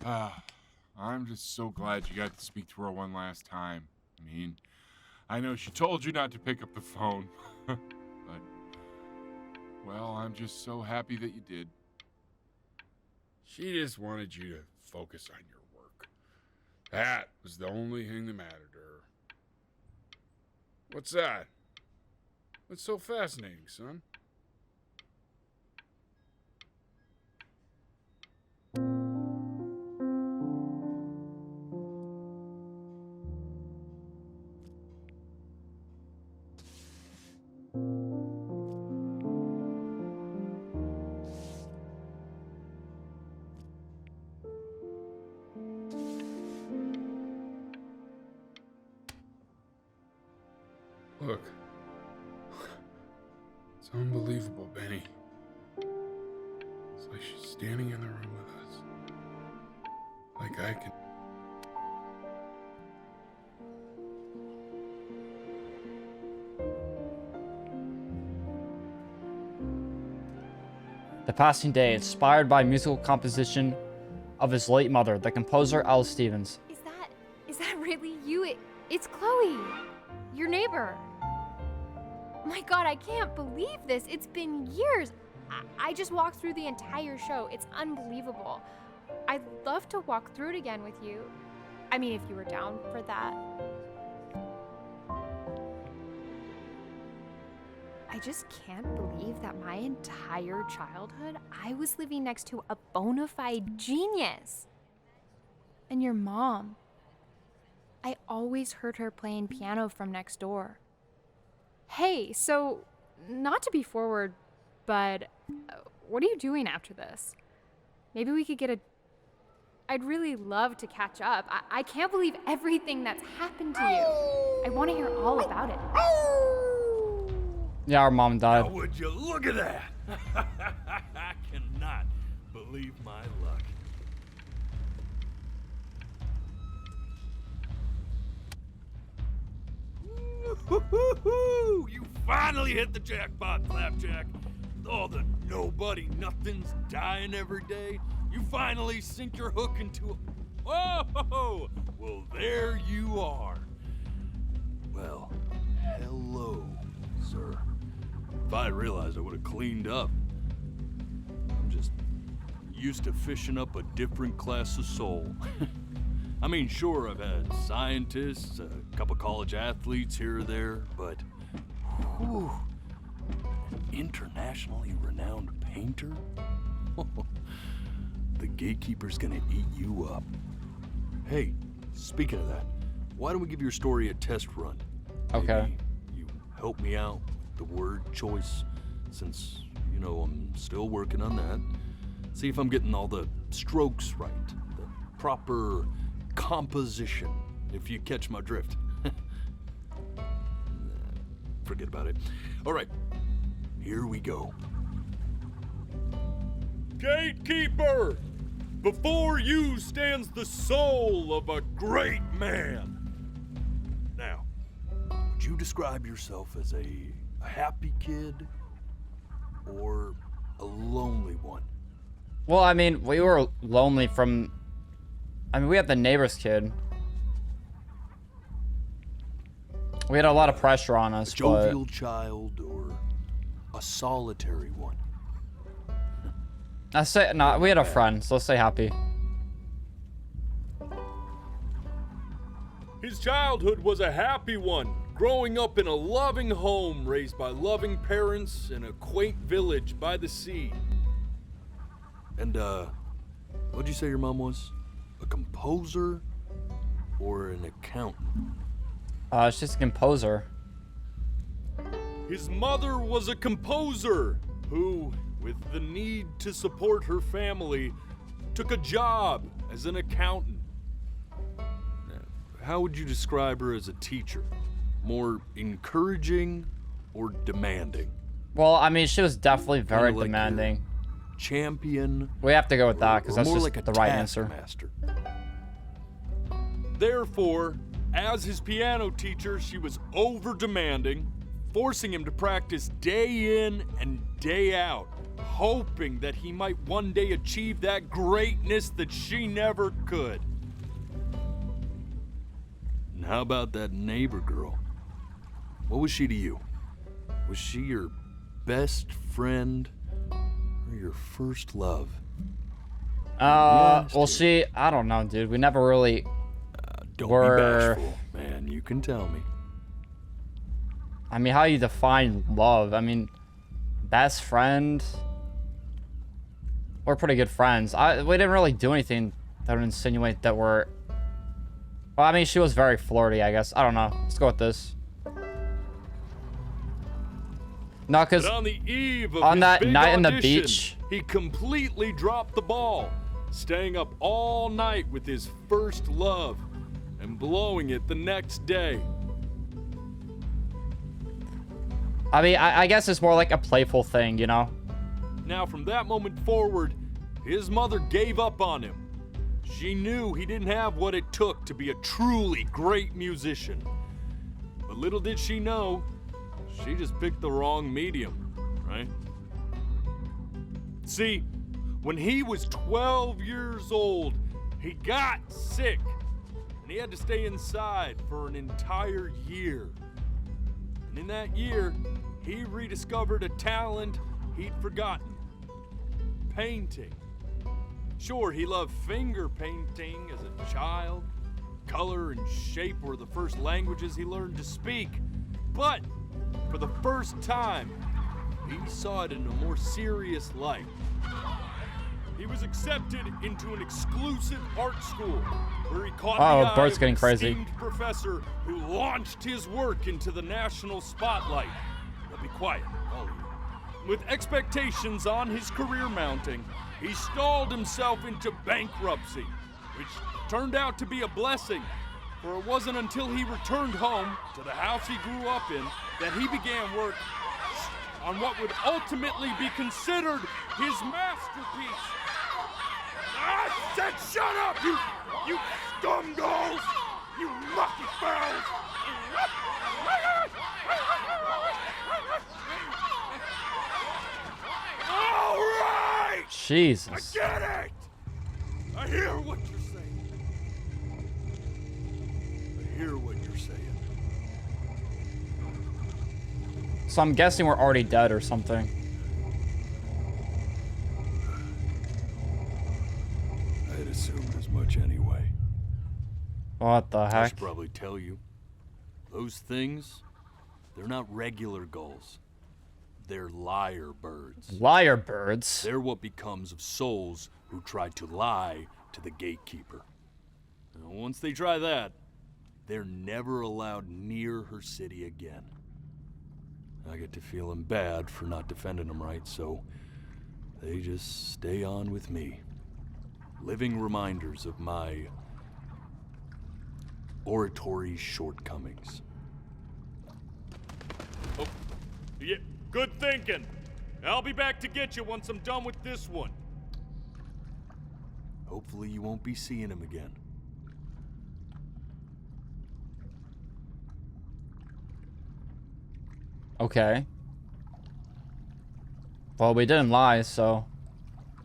I'm just so glad you got to speak to her one last time. I mean, I know she told you not to pick up the phone, but, well, I'm just so happy that you did. She just wanted you to focus on your work. That was the only thing that mattered to her. What's that? What's so fascinating, son? Look. It's unbelievable, Benny. It's like she's standing in the room with us. Like I can... The Passing Day, inspired by musical composition of his late mother, the composer Alice Stevens. Is that really you? It's Chloe, your neighbor. My God, I can't believe this. It's been years. I just walked through the entire show. It's unbelievable. I'd love to walk through it again with you. I mean, if you were down for that. I just can't believe that my entire childhood, I was living next to a bona fide genius. And your mom. I always heard her playing piano from next door. Hey, so, not to be forward, but what are you doing after this? Maybe we could get I'd really love to catch up. I can't believe everything that's happened to you. I want to hear all about it. Yeah, our mom died. Now would you look at that? I cannot believe my luck. Woo-hoo-hoo-hoo! You finally hit the jackpot, Flapjack. With all the nobody nothings dying every day, you finally sink your hook into a... Whoa! Well, there you are. Well, hello, sir. If I realized, I would have cleaned up. I'm just used to fishing up a different class of soul. I mean, sure, I've had scientists, a couple college athletes here or there, but whew, internationally renowned painter? The gatekeeper's gonna eat you up. Hey, speaking of that, why don't we give your story a test run? Okay. Maybe you help me out with the word choice, since, you know, I'm still working on that. See if I'm getting all the strokes right, the proper composition, if you catch my drift. Forget about it. All right, here we go. Gatekeeper! Before you stands the soul of a great man. Now, would you describe yourself as a happy kid or a lonely one? Well, I mean, we were lonely from I mean, we have the neighbor's kid. We had a lot of pressure on us, A jovial child or a solitary one? I say no. We had a friend, so let's say happy. His childhood was a happy one, growing up in a loving home raised by loving parents in a quaint village by the sea. And, what'd you say your mom was? A composer or an accountant? She's a composer. His mother was a composer who, with the need to support her family, took a job as an accountant. How would you describe her as a teacher? More encouraging or demanding? Well, I mean, she was definitely very Kinda like demanding. Champion. We have to go with that because or that's more just like a the right answer. taskmaster. Therefore, as his piano teacher, she was over-demanding, forcing him to practice day in and day out, hoping that he might one day achieve that greatness that she never could. And how about that neighbor girl? What was she to you? Was she your best friend or your first love? Well, I don't know, dude. We never really Don't were. be bashful, man. You can tell me. I mean, how you define love? I mean, best friend. We're pretty good friends. We didn't really do anything that would insinuate that we're. Well, I mean, she was very flirty, I guess. I don't know. Let's go with this. No, because But on the eve of on his that big night in the audition, beach, he completely dropped the ball, staying up all night with his first love and blowing it the next day. I mean, I guess it's more like a playful thing, you know? Now, from that moment forward, his mother gave up on him. She knew he didn't have what it took to be a truly great musician. But little did she know, she just picked the wrong medium, right? See, when he was 12 years old, he got sick, and he had to stay inside for an entire year. And in that year, he rediscovered a talent he'd forgotten: painting. Sure, he loved finger painting as a child. Color and shape were the first languages he learned to speak. But for the first time, he saw it in a more serious light. He was accepted into an exclusive art school where he caught the eye Bert's of getting an crazy. esteemed professor who launched his work into the national spotlight. Now be quiet, all of you. With expectations on his career mounting, he stalled himself into bankruptcy, which turned out to be a blessing, for it wasn't until he returned home to the house he grew up in that he began work on what would ultimately be considered his masterpiece. I said shut up, you scumballs! You lucky fowls! All right! Jesus. I get it! I hear what you're saying. I hear what you're saying. So I'm guessing we're already dead or something. I had assumed as much anyway. What the I heck? should probably tell you. Those things, they're not regular gulls. They're lyre birds. Liar birds? They're what becomes of souls who try to lie to the gatekeeper. And once they try that, they're never allowed near her city again. I get to feeling bad for not defending them right, so they just stay on with me. Living reminders of my oratory shortcomings. Oh, yeah, good thinking. I'll be back to get you once I'm done with this one. Hopefully you won't be seeing him again. Okay. Well, we didn't lie, so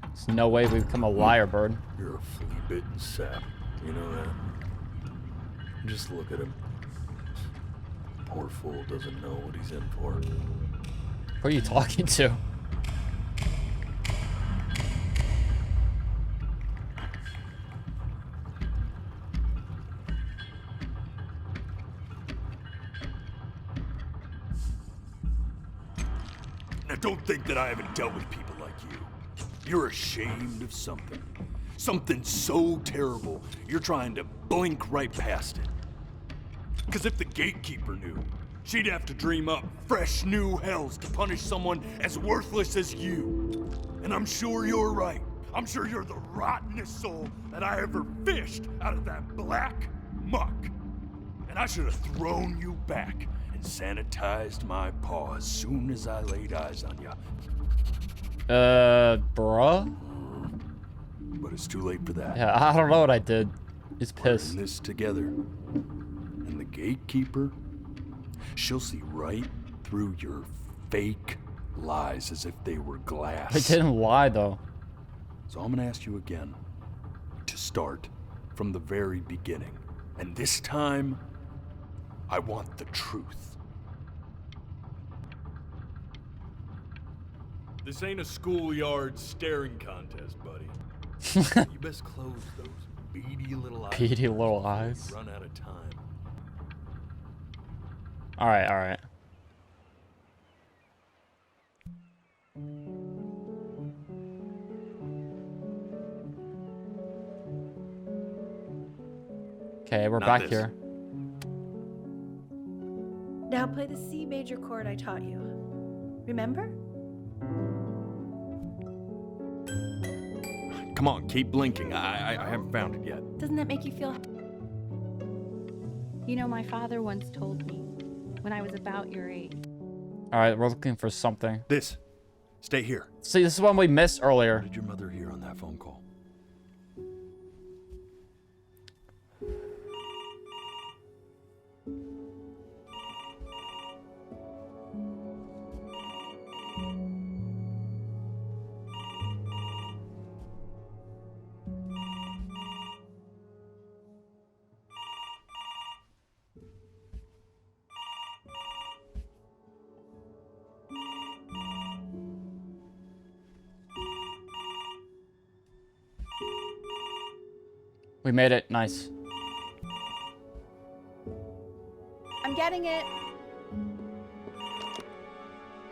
there's no way we become a liar bird. You're a flea-bitten sap. You know that? Just look at him. Poor fool doesn't know what he's in for. Who are you talking to? Now don't think that I haven't dealt with people like you. You're ashamed of something. Something so terrible, you're trying to blink right past it. Because if the gatekeeper knew, she'd have to dream up fresh new hells to punish someone as worthless as you. And I'm sure you're right. I'm sure you're the rottenest soul that I ever fished out of that black muck. And I should have thrown you back and sanitized my paw as soon as I laid eyes on you. Bruh? But it's too late for that. Yeah, I don't know what I did. He's pissed. We're in this together. And the gatekeeper, she'll see right through your fake lies as if they were glass. I didn't lie, though. So I'm gonna ask you again to start from the very beginning. And this time, I want the truth. This ain't a schoolyard staring contest, buddy. You best close those beady little eyes. Beady little eyes. Run out of time. Alright, alright. Okay, we're Not back this. here. Now play the C major chord I taught you. Remember? Come on, keep blinking. I haven't found it yet. Doesn't that make you feel... You know, my father once told me when I was about your age. Alright, we're looking for something. This. Stay here. See, this is one we missed earlier. What did your mother hear on that phone call? We made it. Nice. I'm getting it.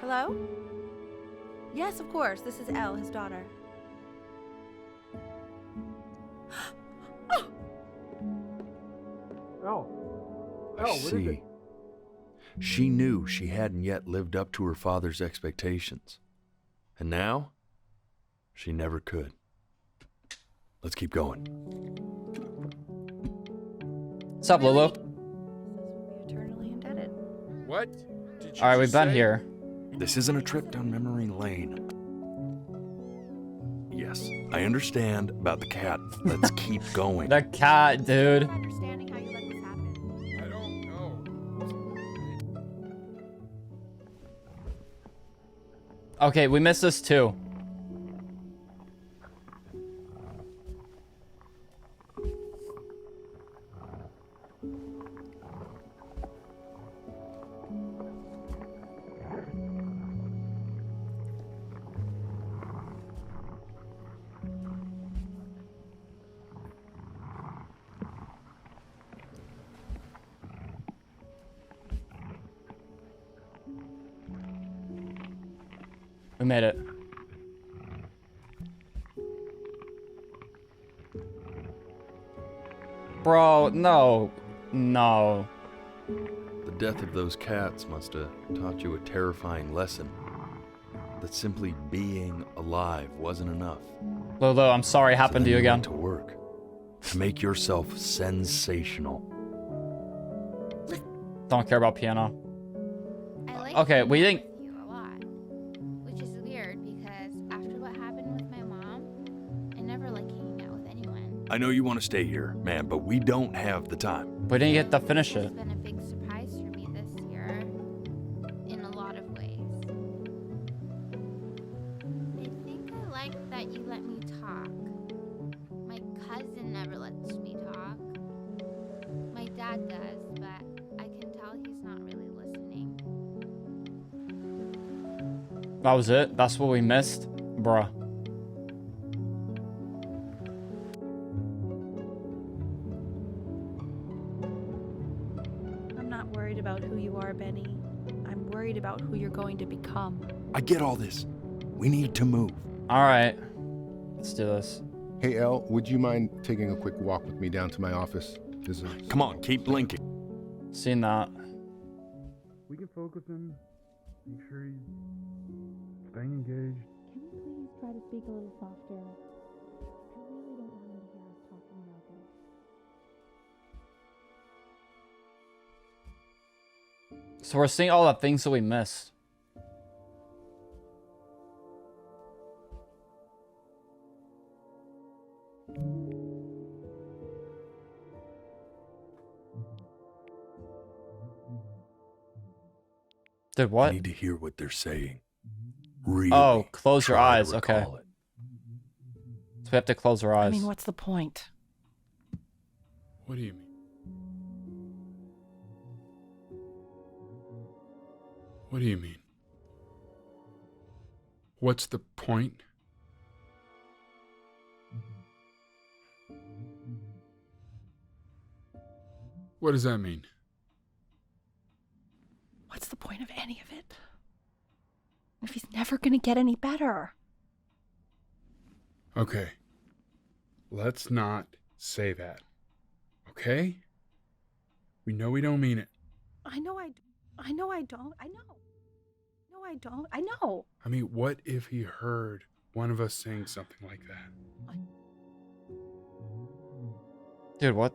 Hello? Yes, of course. This is Elle, his daughter. I see. She knew she hadn't yet lived up to her father's expectations. And now, she never could. Let's keep going. What's up, Lulu? Eternally indebted. What? Did you Alright, we've just been say? here. This isn't a trip down memory lane. Yes, I understand about the cat. Let's keep going. The cat, dude. Understanding how you let this happen. I don't know. Okay, we missed this too. We made it. Bro, no. No. The death of those cats must have taught you a terrifying lesson. That simply being alive wasn't enough. Lulu, I'm sorry it happened to you again. To work. To make yourself sensational. Don't care about piano. I like Okay, we didn't. you a lot, which is weird because after what happened with my mom, I never like hanging out with anyone. I know you want to stay here, man, but we don't have the time. We didn't get to finish it. It's been a big surprise for me this year, in a lot of ways. I think I like that you let me talk. My cousin never lets me talk. dad does, but I can tell he's not really listening. That was it? That's what we missed? Bruh. I'm not worried about who you are, Benny. I'm worried about who you're going to become. I get all this. We need to move. Alright. Let's do this. Hey, Elle, would you mind taking a quick walk with me down to my office? Come on, keep blinking. Seen that. We can focus him. Make sure he's staying engaged. Can you please try to speak a little softer? I really don't want him to hear us talking about this. So we're seeing all the things that we missed. Dude, what? I need to hear what they're saying. Really oh, close your try to eyes. Okay. recall it. So we have to close our eyes. I mean, what's the point? What do you mean? What do you mean? What's the point? What does that mean? What's the point of any of it? If he's never going to get any better. Okay. Let's not say that. Okay? We know we don't mean it. I know I don't. No, I don't. I know. I mean, what if he heard one of us saying something like that? Dude, what?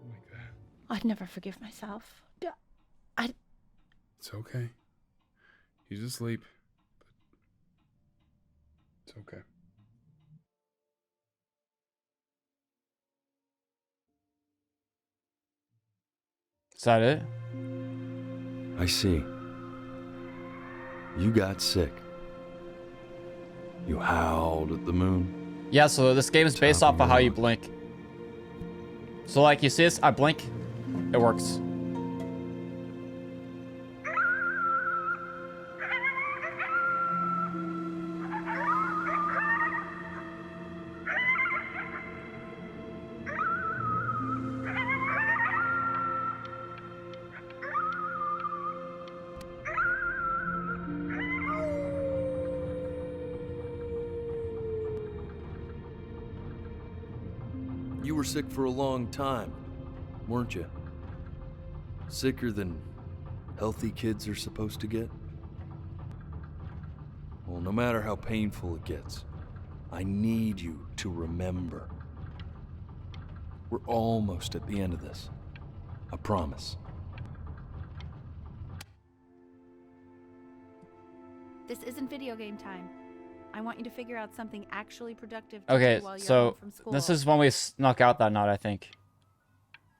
Like that. I'd never forgive myself. It's okay. He's asleep. But it's okay. Is that it? I see. You got sick. You howled at the moon. Yeah, so this game is based off of how you blink. So like, you see this? I blink. It works. You were sick for a long time, weren't you? Sicker than healthy kids are supposed to get? Well, no matter how painful it gets, I need you to remember. We're almost at the end of this. I promise. This isn't video game time. I want you to figure out something actually productive to Okay, do while you're so home from school. this is when we snuck out that night, I think.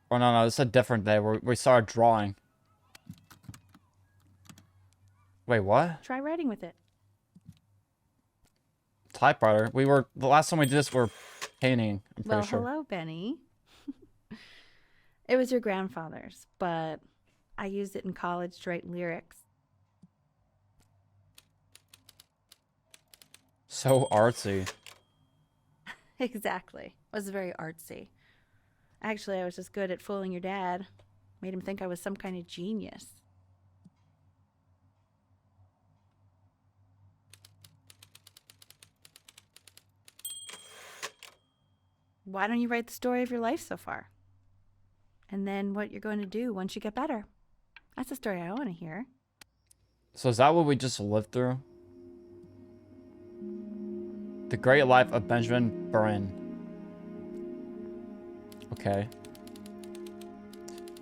Or no, this is a different day where we started drawing. Wait, what? Try writing with it. Typewriter? The last time we did this, we were painting, I'm pretty Well, sure. hello, Benny. It was your grandfather's, but I used it in college to write lyrics. So artsy. Exactly. It was very artsy. Actually, I was just good at fooling your dad. Made him think I was some kind of genius. Why don't you write the story of your life so far? And then what you're going to do once you get better. That's the story I want to hear. So is that what we just lived through? The Great Life of Benjamin Brynn. Okay.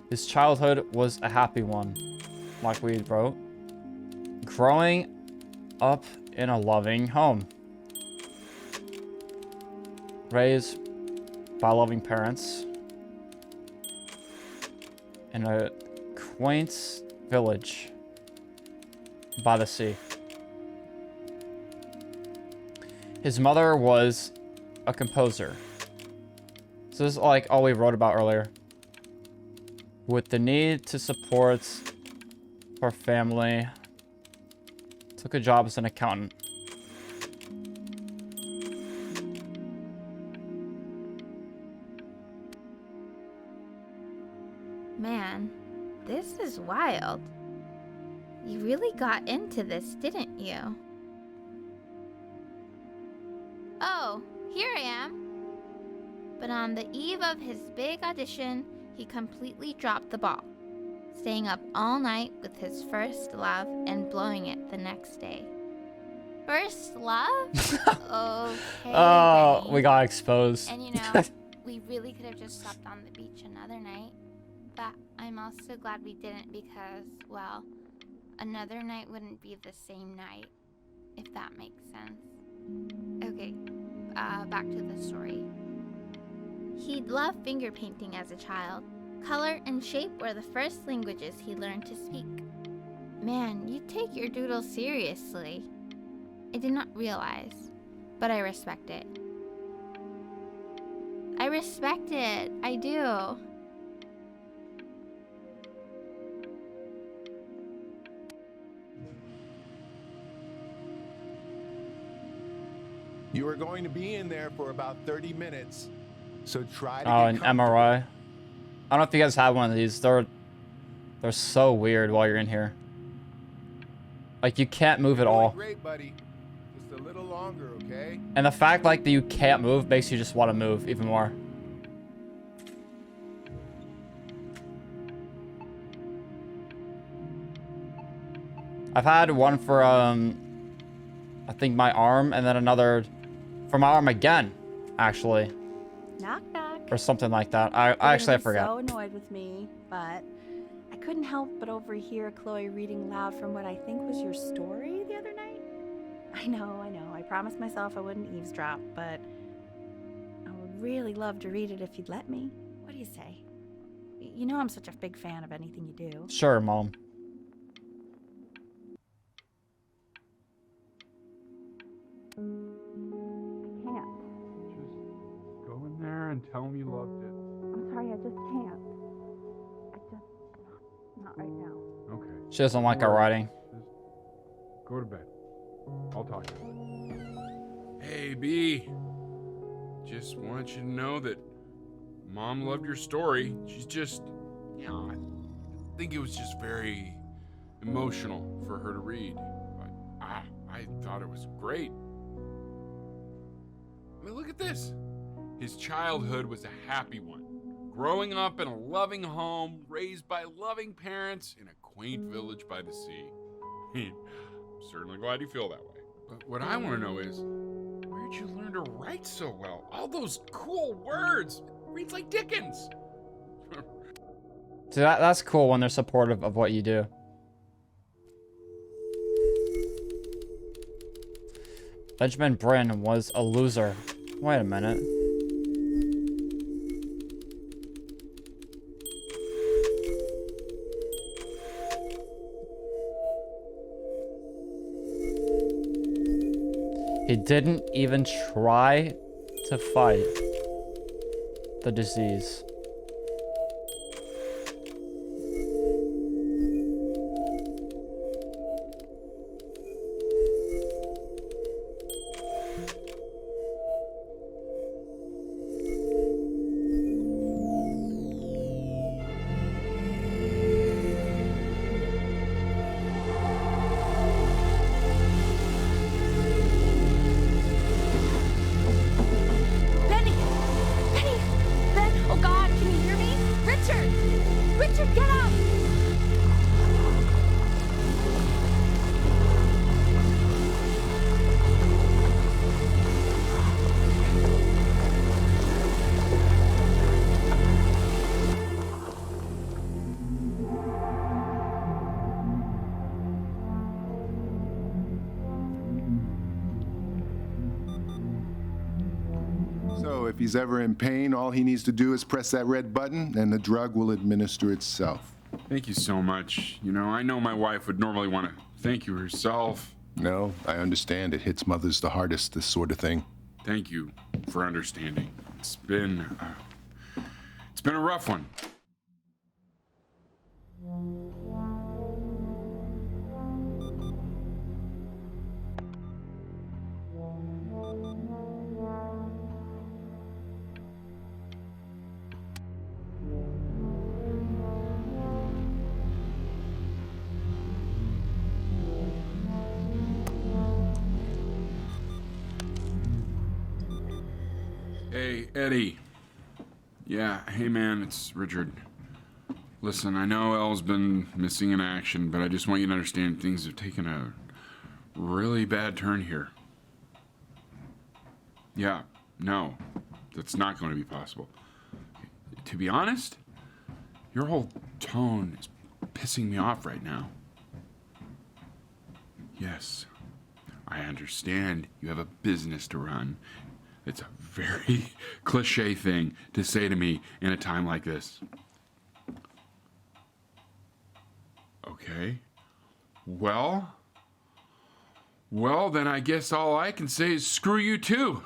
His childhood was a happy one, like we wrote. Growing up in a loving home. Raised by loving parents. In a quaint village by the sea. His mother was a composer. So this is like all we wrote about earlier. With the need to support her family, took a job as an accountant. Man, this is wild. You really got into this, didn't you? Oh, here I am. But on the eve of his big audition, he completely dropped the ball, staying up all night with his first love and blowing it the next day. First love? Okay. Oh, Benny. we got exposed. And you know, we really could have just slept on the beach another night. But I'm also glad we didn't because, well, another night wouldn't be the same night, if that makes sense. Okay, back to the story. He'd loved finger painting as a child. Color and shape were the first languages he learned to speak. Man, you take your doodle seriously. I did not realize, but I respect it. I respect it, I do. You are going to be in there for about 30 minutes, so try to Oh, get an MRI. I don't know if you guys have one of these. They're so weird while you're in here. Like, you can't move at all. Great, buddy. Just a little longer, okay? And the fact, like, that you can't move makes you just want to move even more. I've had one for, I think my arm, and then another for my arm again, actually. Knock, knock. Or something like that. I forgot. So annoyed with me, but I couldn't help but overhear Chloe reading loud from what I think was your story the other night. I know. I promised myself I wouldn't eavesdrop, but I would really love to read it if you'd let me. What do you say? You know I'm such a big fan of anything you do. Sure, Mom. Can't. Just go in there and tell him you loved it. I'm sorry, I just can't. Not right now. Okay. She doesn't like our writing. Just go to bed. I'll talk to you. Hey, B. Just want you to know that Mom loved your story. She's just, I think it was just very emotional for her to read. But I thought it was great. I mean, look at this. His childhood was a happy one. Growing up in a loving home, raised by loving parents in a quaint village by the sea. I'm certainly glad you feel that way. But what I want to know is, where'd you learn to write so well? All those cool words. Reads like Dickens. So that's cool when they're supportive of what you do. Benjamin Brynn was a loser. Wait a minute. He didn't even try to fight the disease. So if he's ever in pain, all he needs to do is press that red button and the drug will administer itself. Thank you so much. You know, I know my wife would normally want to thank you herself. No, I understand. It hits mothers the hardest, this sort of thing. Thank you for understanding. It's been a rough one. Hey, Eddie. Yeah, hey man, it's Richard. Listen, I know Elle's been missing in action, but I just want you to understand things have taken a really bad turn here. Yeah, no, that's not going to be possible. To be honest, your whole tone is pissing me off right now. Yes, I understand you have a business to run. It's a very cliche thing to say to me in a time like this. Okay. Well, then I guess all I can say is screw you too.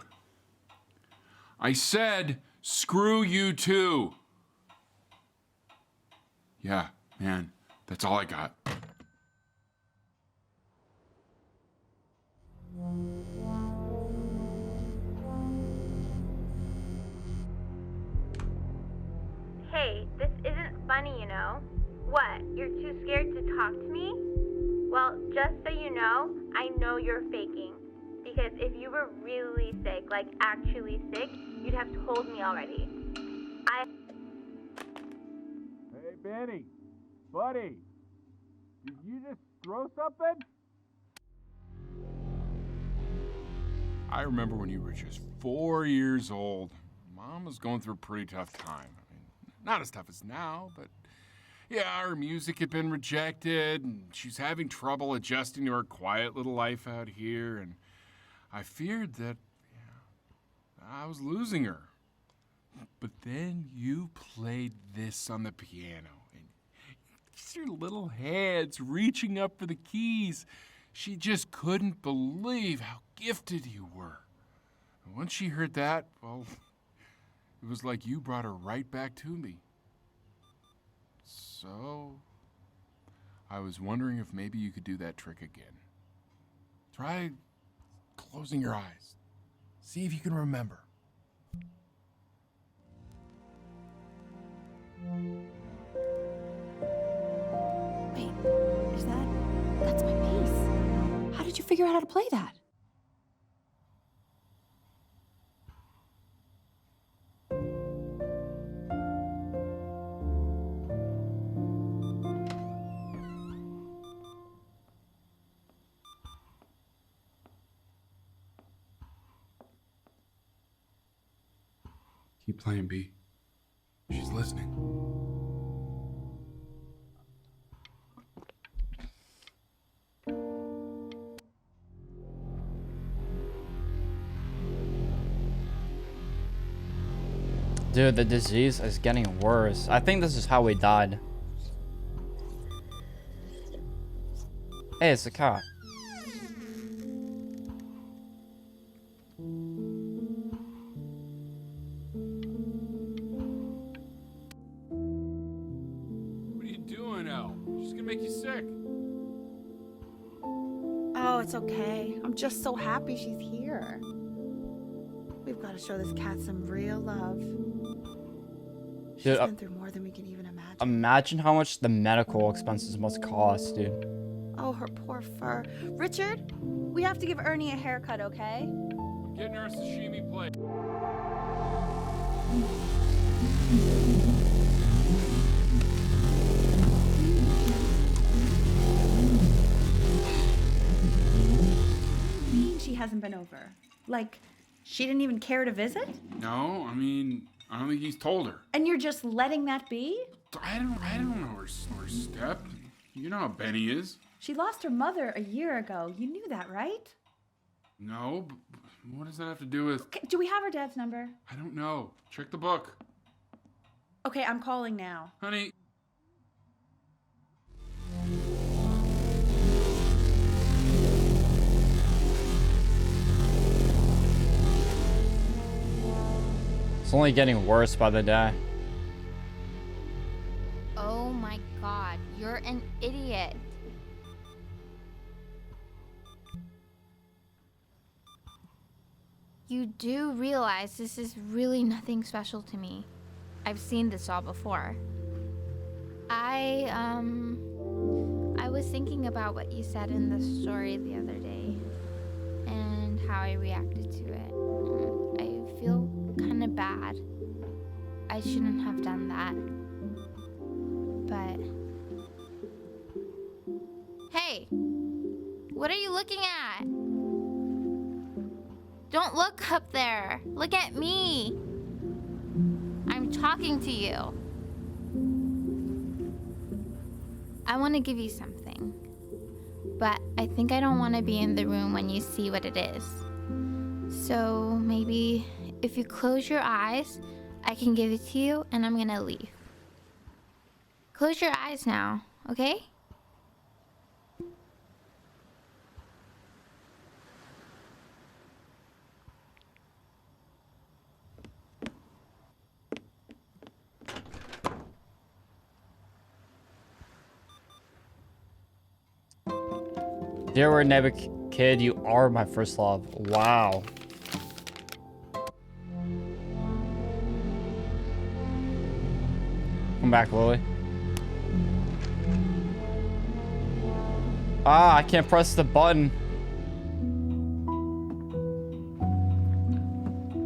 I said screw you too. Yeah, man, that's all I got. Hey, this isn't funny, you know? What, you're too scared to talk to me? Well, just so you know you're faking. Because if you were really sick, like actually sick, you'd have told me already. Hey, Benny. Buddy. Did you just throw something? I remember when you were just 4 years old. Mom was going through a pretty tough time. I mean, not as tough as now, but yeah, her music had been rejected, and she's having trouble adjusting to her quiet little life out here, and I feared that I was losing her. But then you played this on the piano, and just your little hands reaching up for the keys. She just couldn't believe how gifted you were. And once she heard that, well, it was like you brought her right back to me. So, I was wondering if maybe you could do that trick again. Try closing your eyes. See if you can remember. Wait, that's my bass. How did you figure out how to play that? Keep playing, B. She's listening. Dude, the disease is getting worse. I think this is how we died. Hey, it's a cat. What are you doing, Elle? She's gonna make you sick. Oh, it's okay. I'm just so happy she's here. We've got to show this cat some real love. She's been through more than we can even imagine. Imagine how much the medical expenses must cost, dude. Oh, her poor fur. Richard, we have to give Ernie a haircut, okay? Getting her a sashimi plate. She hasn't been over. Like, she didn't even care to visit? No, I mean, I don't think he's told her. And you're just letting that be? I don't know her step. You know how Benny is. She lost her mother a year ago. You knew that, right? No, but what does that have to do with... Okay, do we have her dad's number? I don't know. Check the book. Okay, I'm calling now. Honey. It's only getting worse by the day. Oh my god, you're an idiot. You do realize this is really nothing special to me. I've seen this all before. I was thinking about what you said in the story the other day and how I reacted to it. I feel kind of bad. I shouldn't have done that. But... Hey! What are you looking at? Don't look up there. Look at me. I'm talking to you. I want to give you something. But I think I don't want to be in the room when you see what it is. So maybe if you close your eyes, I can give it to you and I'm gonna leave. Close your eyes now, okay? Dear neighbor kid, you are my first love. Wow. Come back, Lily. Ah, I can't press the button.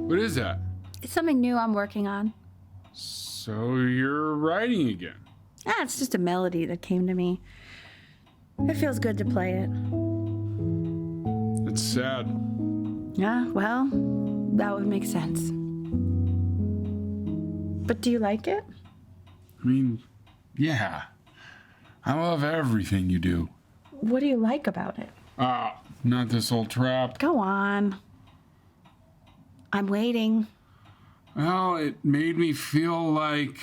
What is that? It's something new I'm working on. So you're writing again? Ah, it's just a melody that came to me. It feels good to play it. It's sad. Yeah, well, that would make sense. But do you like it? I mean, yeah. I love everything you do. What do you like about it? Not this old trap. Go on. I'm waiting. Well, it made me feel like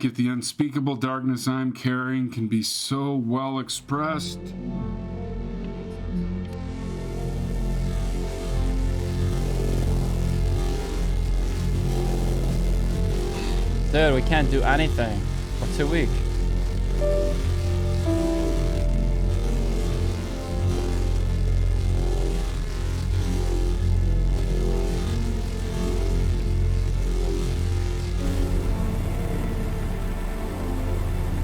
if the unspeakable darkness I'm carrying can be so well expressed. Dude, we can't do anything. We're too weak.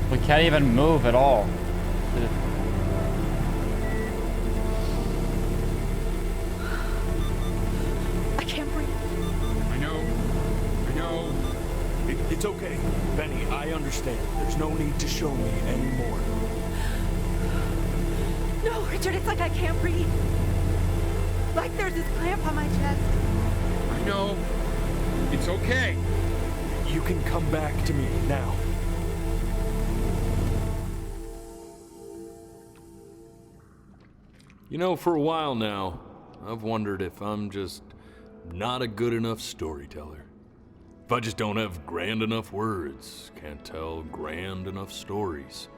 We can't even move at all. I can't breathe. I know. It's okay, Benny, I understand. There's no need to show me anymore. No, Richard, it's like I can't breathe. Like there's this clamp on my chest. I know. It's okay. You can come back to me now. You know, for a while now, I've wondered if I'm just not a good enough storyteller. If I just don't have grand enough words, can't tell grand enough stories.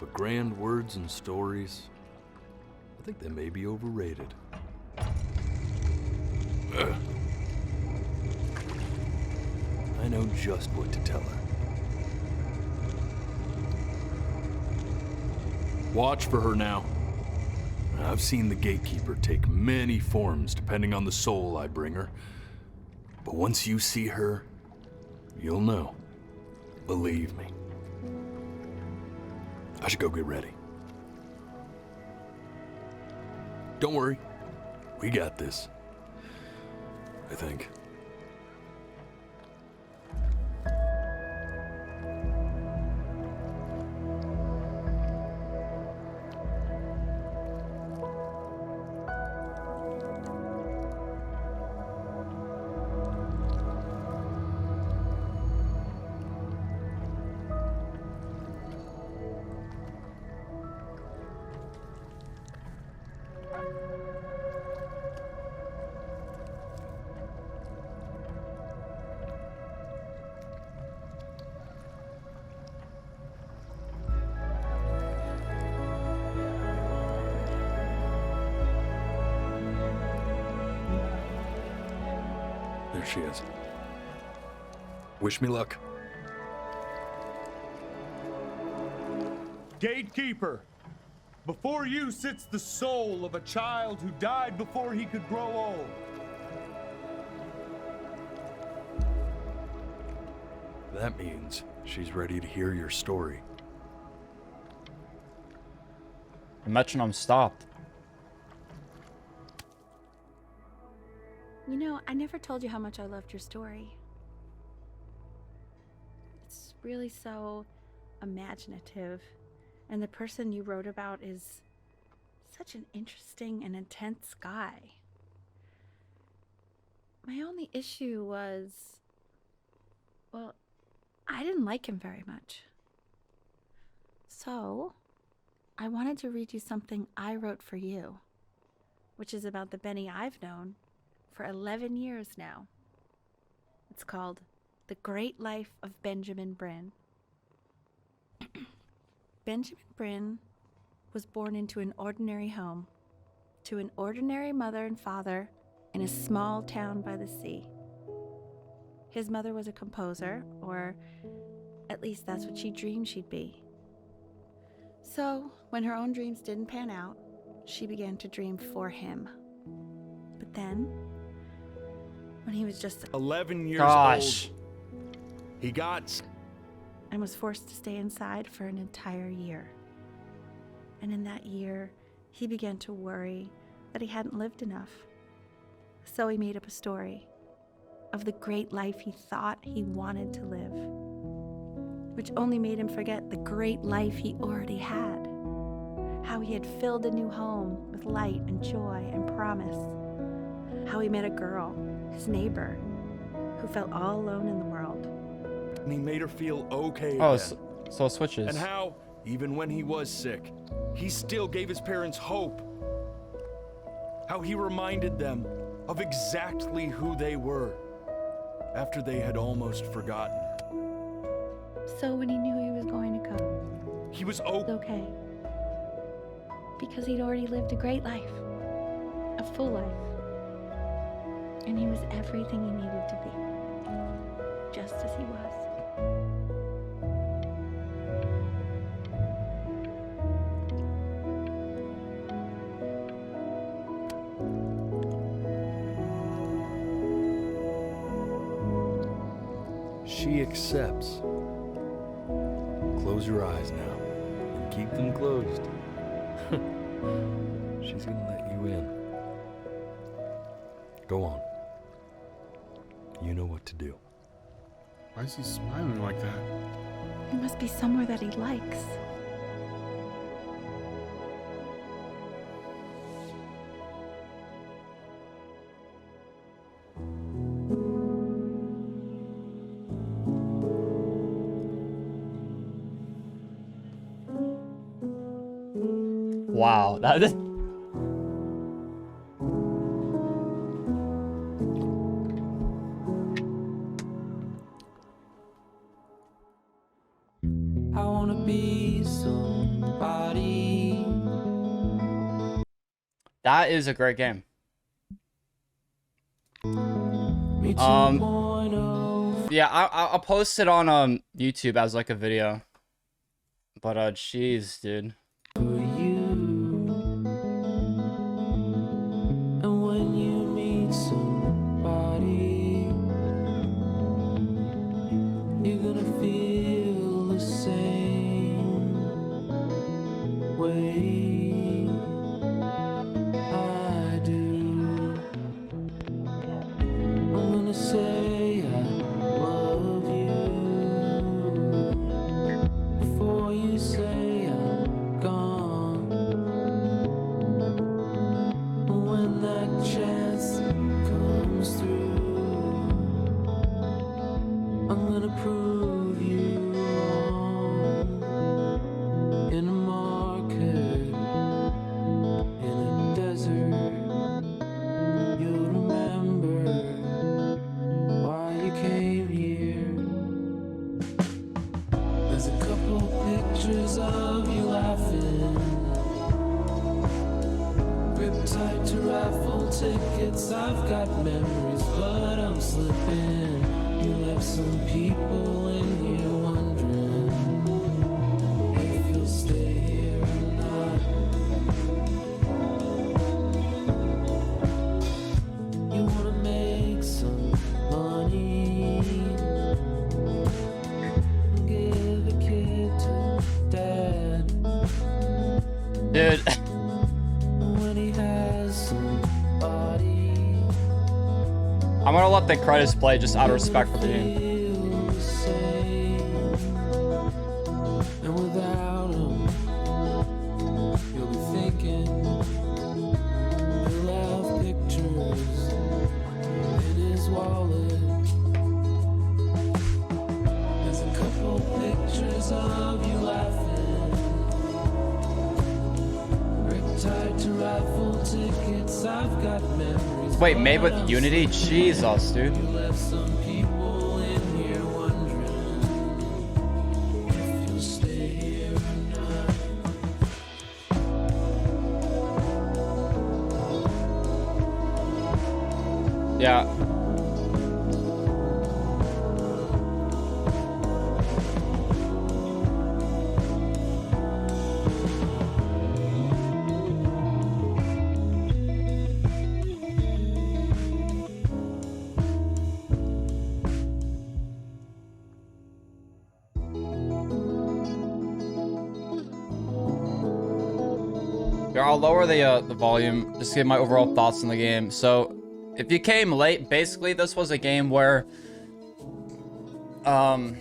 But grand words and stories, I think they may be overrated. Ugh. I know just what to tell her. Watch for her now. I've seen the gatekeeper take many forms depending on the soul I bring her. But once you see her, you'll know. Believe me. I should go get ready. Don't worry. We got this. I think. There she is. Wish me luck. Gatekeeper, before you sits the soul of a child who died before he could grow old. That means she's ready to hear your story. The metronome stopped. You know, I never told you how much I loved your story. It's really so imaginative, and the person you wrote about is such an interesting and intense guy. My only issue was, well, I didn't like him very much. So, I wanted to read you something I wrote for you, which is about the Benny I've known for 11 years now. It's called The Great Life of Benjamin Brynn. Benjamin Brynn was born into an ordinary home, to an ordinary mother and father in a small town by the sea. His mother was a composer, or at least that's what she dreamed she'd be. So, when her own dreams didn't pan out, she began to dream for him. But then, when he was just 11 years Gosh. old, he got and was forced to stay inside for an entire year. And in that year, he began to worry that he hadn't lived enough. So he made up a story of the great life he thought he wanted to live, which only made him forget the great life he already had. How he had filled a new home with light and joy and promise. How he met a girl, his neighbor, who felt all alone in the world. and he made her feel okay Oh, again. so it switches. And how, even when he was sick, he still gave his parents hope. How he reminded them of exactly who they were after they had almost forgotten. So when he knew he was going to go, He was okay. Because he'd already lived a great life, a full life. And he was everything he needed to be, just as he was. She accepts. Close your eyes now and keep them closed. She's gonna let you in. Go on. You know what to do. Why is he smiling like that? He must be somewhere that he likes. Wow, that is. I wanna be somebody. That is a great game. Yeah, I'll post it on YouTube as like a video. But jeez, dude. And when you meet somebody, you're gonna feel the same way I do. I'm gonna say I love you before you say I'm gone. When that chance comes through, I'm gonna prove you wrong. In a market, in a desert, you'll remember why you came here. There's a couple pictures of you laughing, gripped tight to raffle tickets. I've got memories, but I'm slipping. You left some people in here wondering if you'll stay here or not. You wanna make some money, give a kid to dad. Dude. When he has somebody, I'm gonna let the credits play just out of respect for the game. And without him, you'll be thinking he'll have pictures in his wallet. There's a couple pictures of you laughing, tied to raffle tickets. I've got memories. Wait, made with Unity? Jesus, dude. You left some people in here wondering if you'll stay here or not. Yeah. Yeah, I'll lower the volume just to give my overall thoughts on the game. So, if you came late, basically this was a game where, you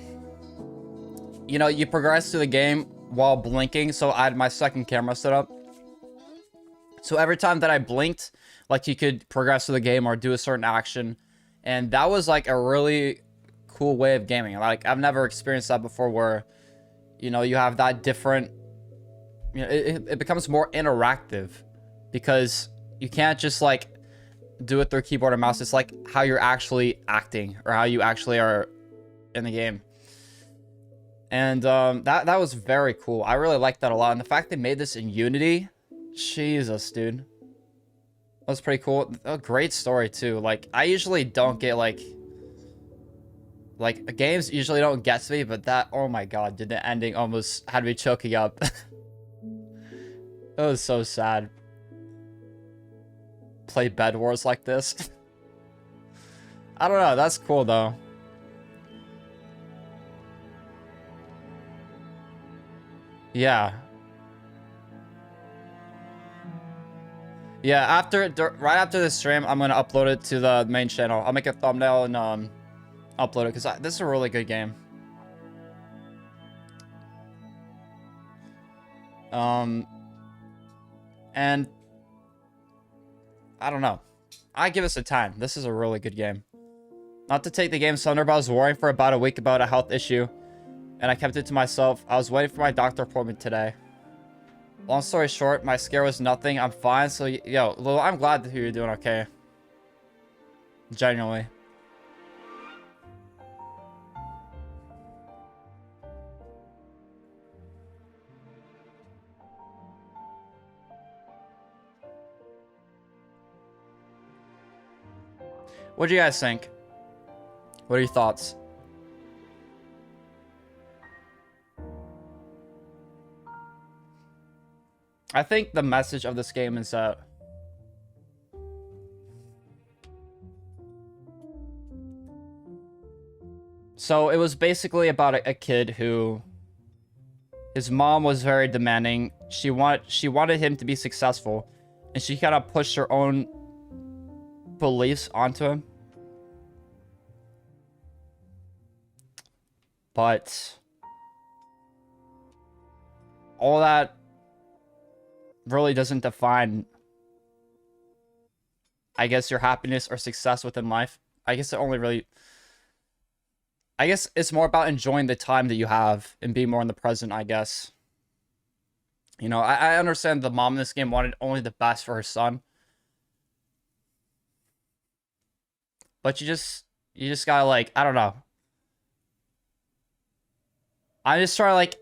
know, you progress through the game while blinking. So I had my second camera set up. So every time that I blinked, like you could progress through the game or do a certain action, and that was like a really cool way of gaming. Like I've never experienced that before, where, you know, you have that different. You know, it becomes more interactive because you can't just like do it through keyboard and mouse. It's like how you're actually acting or how you actually are in the game. And that was very cool. I really liked that a lot. And the fact they made this in Unity, Jesus, dude. That was pretty cool. A great story too. Like I usually don't get like games usually don't get to me, but that, oh my god, dude, the ending almost had me choking up. It was so sad. Play Bed Wars like this. I don't know. That's cool though. Yeah. Yeah. Right after this stream, I'm gonna upload it to the main channel. I'll make a thumbnail and upload it because this is a really good game. And I don't know. I give us a 10. This is a really good game. Not to take the game thunder, but I was worrying for about a week about a health issue, and I kept it to myself. I was waiting for my doctor appointment today. Long story short, my scare was nothing. I'm fine. So, yo, Lil, I'm glad to hear you're doing okay. Genuinely. What do you guys think? What are your thoughts? I think the message of this game is that so it was basically about a kid who his mom was very demanding. She wanted him to be successful, and she kind of pushed her own beliefs onto him. But all that really doesn't define, I guess, your happiness or success within life. I guess it's more about enjoying the time that you have and being more in the present, I guess. You know, I understand the mom in this game wanted only the best for her son. But you just gotta, like, I don't know. I just try to, like,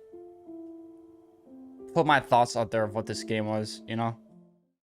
put my thoughts out there of what this game was, you know?